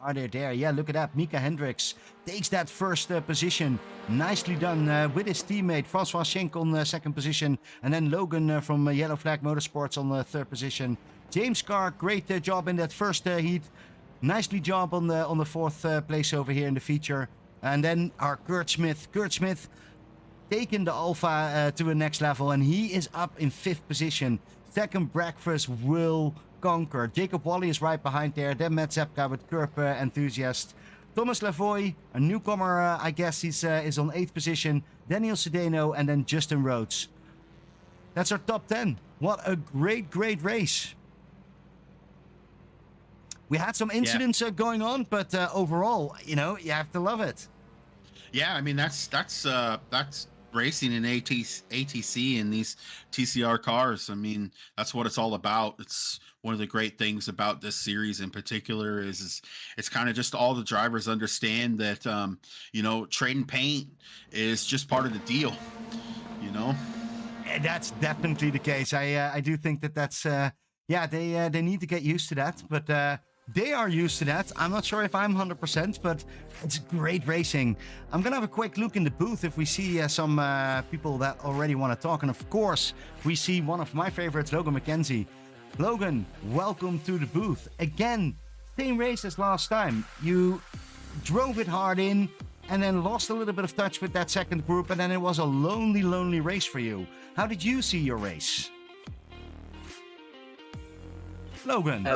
Are they there? Yeah, look at that. Mika Hendricks takes that first position. Nicely done with his teammate Francois Schenk on the second position. And then Logan from Yellow Flag Motorsports on the third position. James Carr, great job in that first heat. Nicely job on the fourth place over here in the feature. And then our Kurt Smith. Kurt Smith taking the Alpha to the next level. And he is up in 5th position. Second breakfast will conquer. Jacob Wally is right behind there. Then Matt Zepka with Curb Enthusiast. Thomas Lavoie, a newcomer, I guess he's is on 8th position. Daniel Sedano, and then Justin Rhodes. That's our top 10. What a great race. We had some incidents going on, but overall, you know, you have to love it. Yeah, I mean, that's racing in ATC and these TCR cars. I mean, that's what it's all about. It's one of the great things about this series in particular is it's kind of just all the drivers understand that, you know, trading paint is just part of the deal, you know? That's definitely the case. I do think that's, yeah, they need to get used to that, but they are used to that. I'm not sure if I'm 100%, but it's great racing. I'm going to have a quick look in the booth if we see some people that already want to talk. And of course, we see one of my favorites, Logan McKenzie. Logan, welcome to the booth. Again, same race as last time. You drove it hard in and then lost a little bit of touch with that second group. And then it was a lonely race for you. How did you see your race? Logan.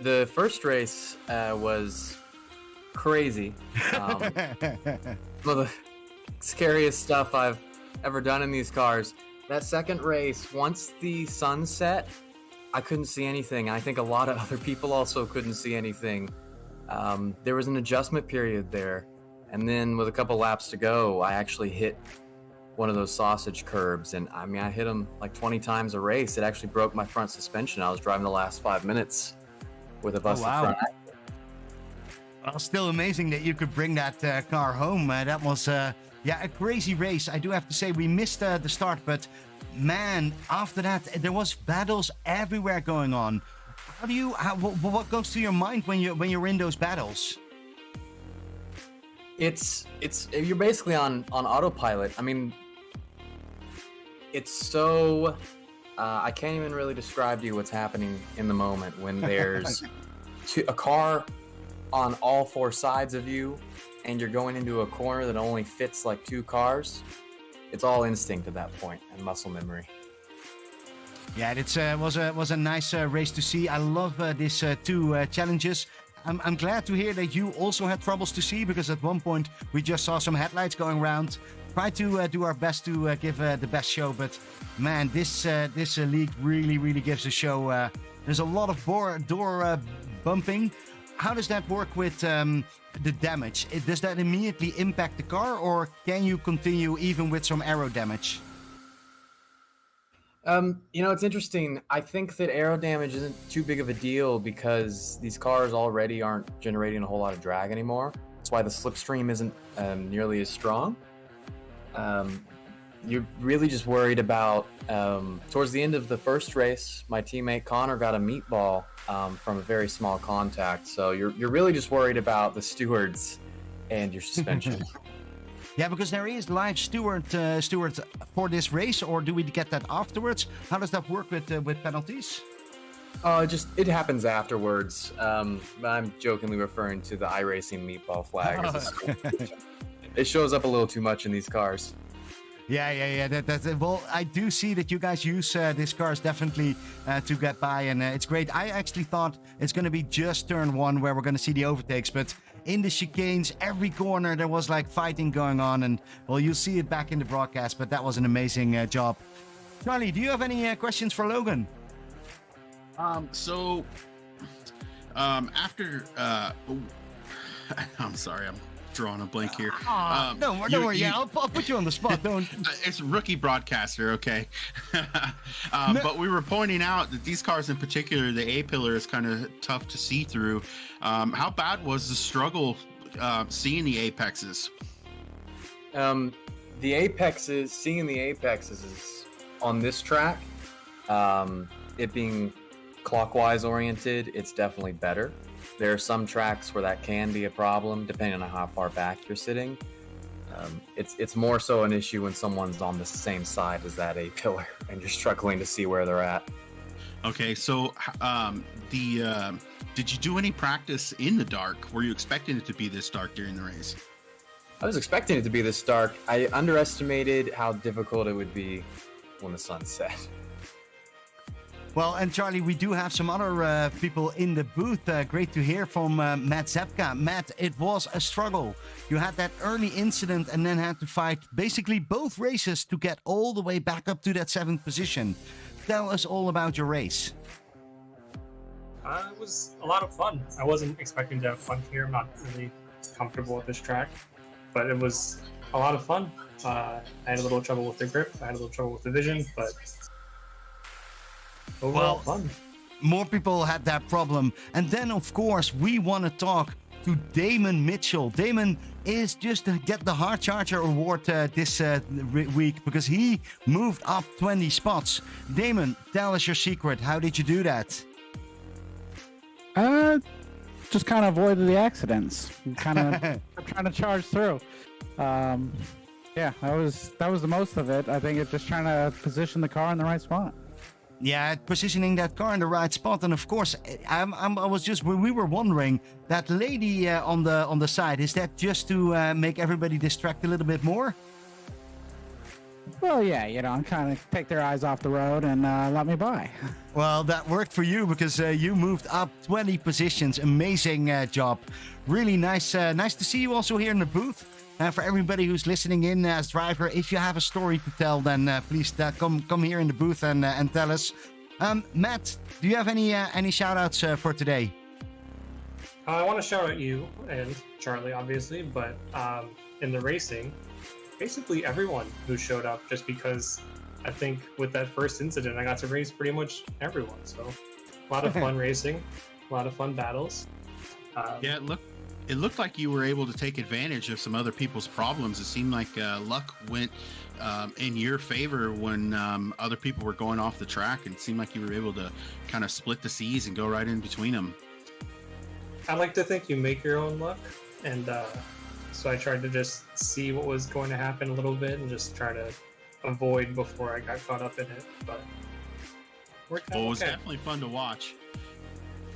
The first race was crazy. One of the scariest stuff I've ever done in these cars. that second race, once the sun set, I couldn't see anything. I think a lot of other people also couldn't see anything. There was an adjustment period there. And then with a couple laps to go, I actually hit one of those sausage curbs. And I mean, I hit them like 20 times a race. It actually broke my front suspension. I was driving the last 5 minutes with a busted front axle. Well, still amazing that you could bring that car home. That was, a crazy race. I do have to say we missed the start, but man, after that, there was battles everywhere going on. What goes through your mind when you're in those battles? It's you're basically on autopilot. I mean, it's so I can't even really describe to you what's happening in the moment when there's a car on all four sides of you and you're going into a corner that only fits like 2 cars. It's all instinct at that point and muscle memory. Yeah, it was a nice race to see. I love these 2 challenges. I'm glad to hear that you also had troubles to see, because at one point we just saw some headlights going around. Try to do our best to give the best show, but man, this league really gives a show. There's a lot of door bumping. How does that work with the damage? Does that immediately impact the car, or can you continue even with some aero damage? It's interesting. I think that aero damage isn't too big of a deal because these cars already aren't generating a whole lot of drag anymore. That's why the slipstream isn't nearly as strong. You're really just worried about, towards the end of the first race, my teammate Connor got a meatball from a very small contact. So you're really just worried about the stewards and your suspension. Yeah, because there is live steward for this race, or do we get that afterwards? How does that work with penalties? It happens afterwards. I'm jokingly referring to the iRacing meatball flag. It shows up a little too much in these cars. Yeah. Well, I do see that you guys use these cars definitely to get by, and it's great. I actually thought it's going to be just turn 1 where we're going to see the overtakes, but in the chicanes, every corner, there was like fighting going on, and well, you'll see it back in the broadcast, but that was an amazing job. Charlie, do you have any questions for Logan? After I'm sorry, I'm drawing a blank here. Don't worry. Yeah, I'll put you on the spot. Don't. It's rookie broadcaster, okay? But we were pointing out that these cars in particular, the A pillar is kind of tough to see through. How bad was the struggle seeing the apexes? Seeing the apexes is on this track. It being clockwise oriented, it's definitely better. There are some tracks where that can be a problem, depending on how far back you're sitting. It's more so an issue when someone's on the same side as that A pillar and you're struggling to see where they're at. Okay, so did you do any practice in the dark? Were you expecting it to be this dark during the race? I was expecting it to be this dark. I underestimated how difficult it would be when the sun set. Well, and Charlie, we do have some other people in the booth. Great to hear from Matt Zepka. Matt, it was a struggle. You had that early incident and then had to fight basically both races to get all the way back up to that 7th position. Tell us all about your race. It was a lot of fun. I wasn't expecting to have fun here. I'm not really comfortable with this track, but it was a lot of fun. I had a little trouble with the grip. I had a little trouble with the vision, but overall fun. More people had that problem. And then, of course, we want to talk to Damon Mitchell. Damon is just to get the Hard Charger Award this week because he moved up 20 spots. Damon, tell us your secret. How did you do that? Just kind of avoided the accidents. Kind of trying to charge through. Yeah, that was the most of it. I think it's just trying to position the car in the right spot. Yeah, positioning that car in the right spot, and of course, we were wondering that lady on the side. Is that just to make everybody distract a little bit more? Well, yeah, kind of take their eyes off the road and let me by. Well, that worked for you because you moved up 20 positions. Amazing job. Really nice to see you also here in the booth. For everybody who's listening in as driver, if you have a story to tell, then please come here in the booth and tell us. Matt, do you have any shout outs for today? I want to shout out you and Charlie, obviously, but in the racing, basically everyone who showed up, just because I think with that first incident, I got to race pretty much everyone. So a lot of fun racing, a lot of fun battles. Yeah, it looked like you were able to take advantage of some other people's problems. It seemed like luck went in your favor when other people were going off the track, and it seemed like you were able to kind of split the seas and go right in between them. I like to think you make your own luck, and so I tried to just see what was going to happen a little bit and just try to avoid before I got caught up in it. But it was definitely fun to watch.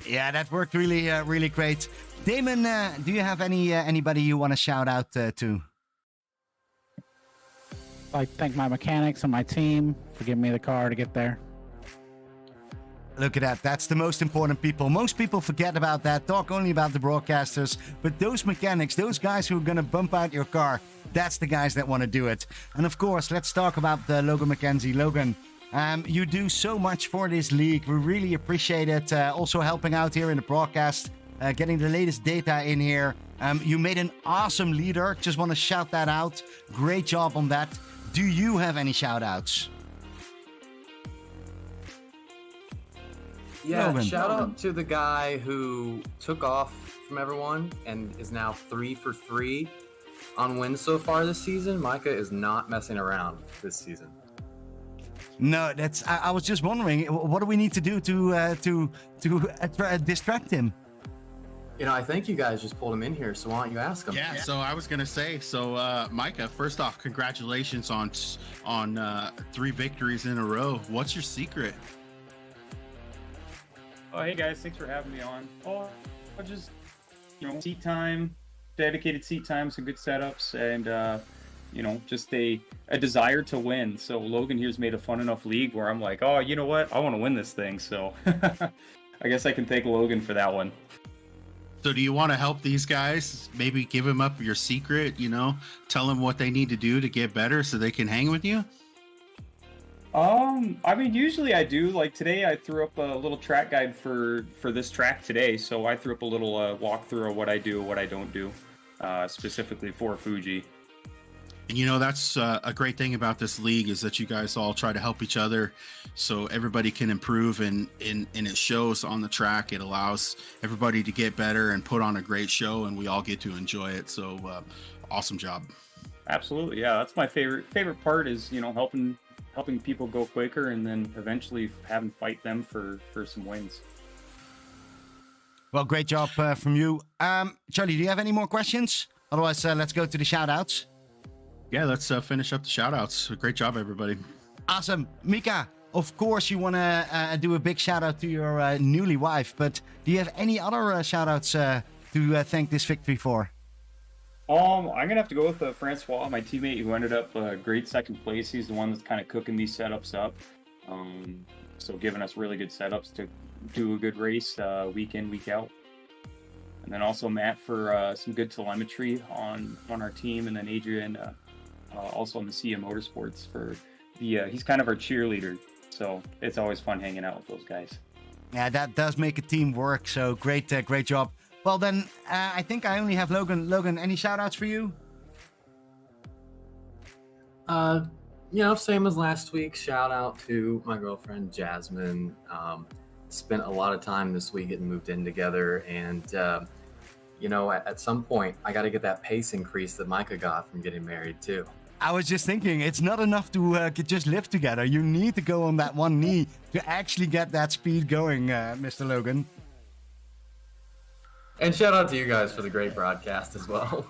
Yeah, that worked really great. Damon, do you have anybody you want to shout out to? I thank my mechanics and my team for giving me the car to get there. Look at that. That's the most important people. Most people forget about that, talk only about the broadcasters. But those mechanics, those guys who are going to bump out your car, that's the guys that want to do it. And of course, let's talk about Logan McKenzie. Logan, you do so much for this league. We really appreciate it. Also helping out here in the broadcast, getting the latest data in here. You made an awesome leader. Just want to shout that out. Great job on that. Do you have any shout outs? Yeah, Logan. shout out to the guy who took off from everyone and is now 3 for 3 on wins so far this season. Micah is not messing around this season. No, that's. I was just wondering, what do we need to do to distract him? You know, I think you guys just pulled him in here, so why don't you ask him? Yeah, so I was gonna say, Micah, first off, congratulations on 3 victories in a row. What's your secret? Oh, hey guys, thanks for having me on. Oh, just, seat time, dedicated seat time, some good setups, and, just a desire to win. So Logan here's made a fun enough league where I'm like, oh, you know what? I want to win this thing. So I guess I can thank Logan for that one. So do you want to help these guys? Maybe give them up your secret, tell them what they need to do to get better so they can hang with you? Usually I do. Like today I threw up a little track guide for this track today. So I threw up a little walkthrough of what I do, what I don't do, specifically for Fuji. And that's a great thing about this league is that you guys all try to help each other so everybody can improve, and it shows on the track. It allows everybody to get better and put on a great show, and we all get to enjoy it. So awesome job. Absolutely. Yeah, that's my favorite part is, helping people go quicker and then eventually having fight them for some wins. Well, great job from you. Charlie, do you have any more questions? Otherwise, let's go to the shout outs. Yeah, let's finish up the shout outs. Great job, everybody. Awesome. Mika, of course you want to do a big shout out to your newly wife, but do you have any other shout outs to thank this victory for? I'm gonna have to go with Francois, my teammate, who ended up great second place. He's the one that's kind of cooking these setups up, so giving us really good setups to do a good race week in, week out. And then also Matt for some good telemetry on our team, and then Adrian also on the CM Motorsports for he's kind of our cheerleader, so it's always fun hanging out with those guys. Yeah, that does make a team work. So great job. Well, then, I think I only have Logan. Logan, any shout-outs for you? Same as last week. Shout out to my girlfriend, Jasmine. Spent a lot of time this week getting moved in together. And, at some point, I got to get that pace increase that Micah got from getting married, too. I was just thinking, it's not enough to just live together. You need to go on that one knee to actually get that speed going, Mr. Logan. And shout out to you guys for the great broadcast as well.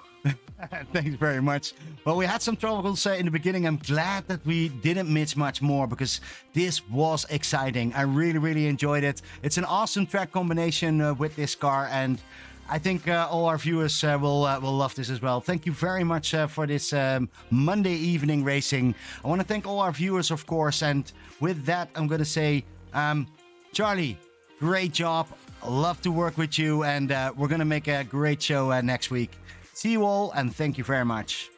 Thanks very much. Well, we had some troubles in the beginning. I'm glad that we didn't miss much more because this was exciting. I really enjoyed it. It's an awesome track combination with this car, and I think all our viewers will love this as well. Thank you very much for this Monday evening racing. I want to thank all our viewers, of course, and with that, I'm going to say, Charlie, great job. Love to work with you, and we're going to make a great show next week. See you all, and thank you very much.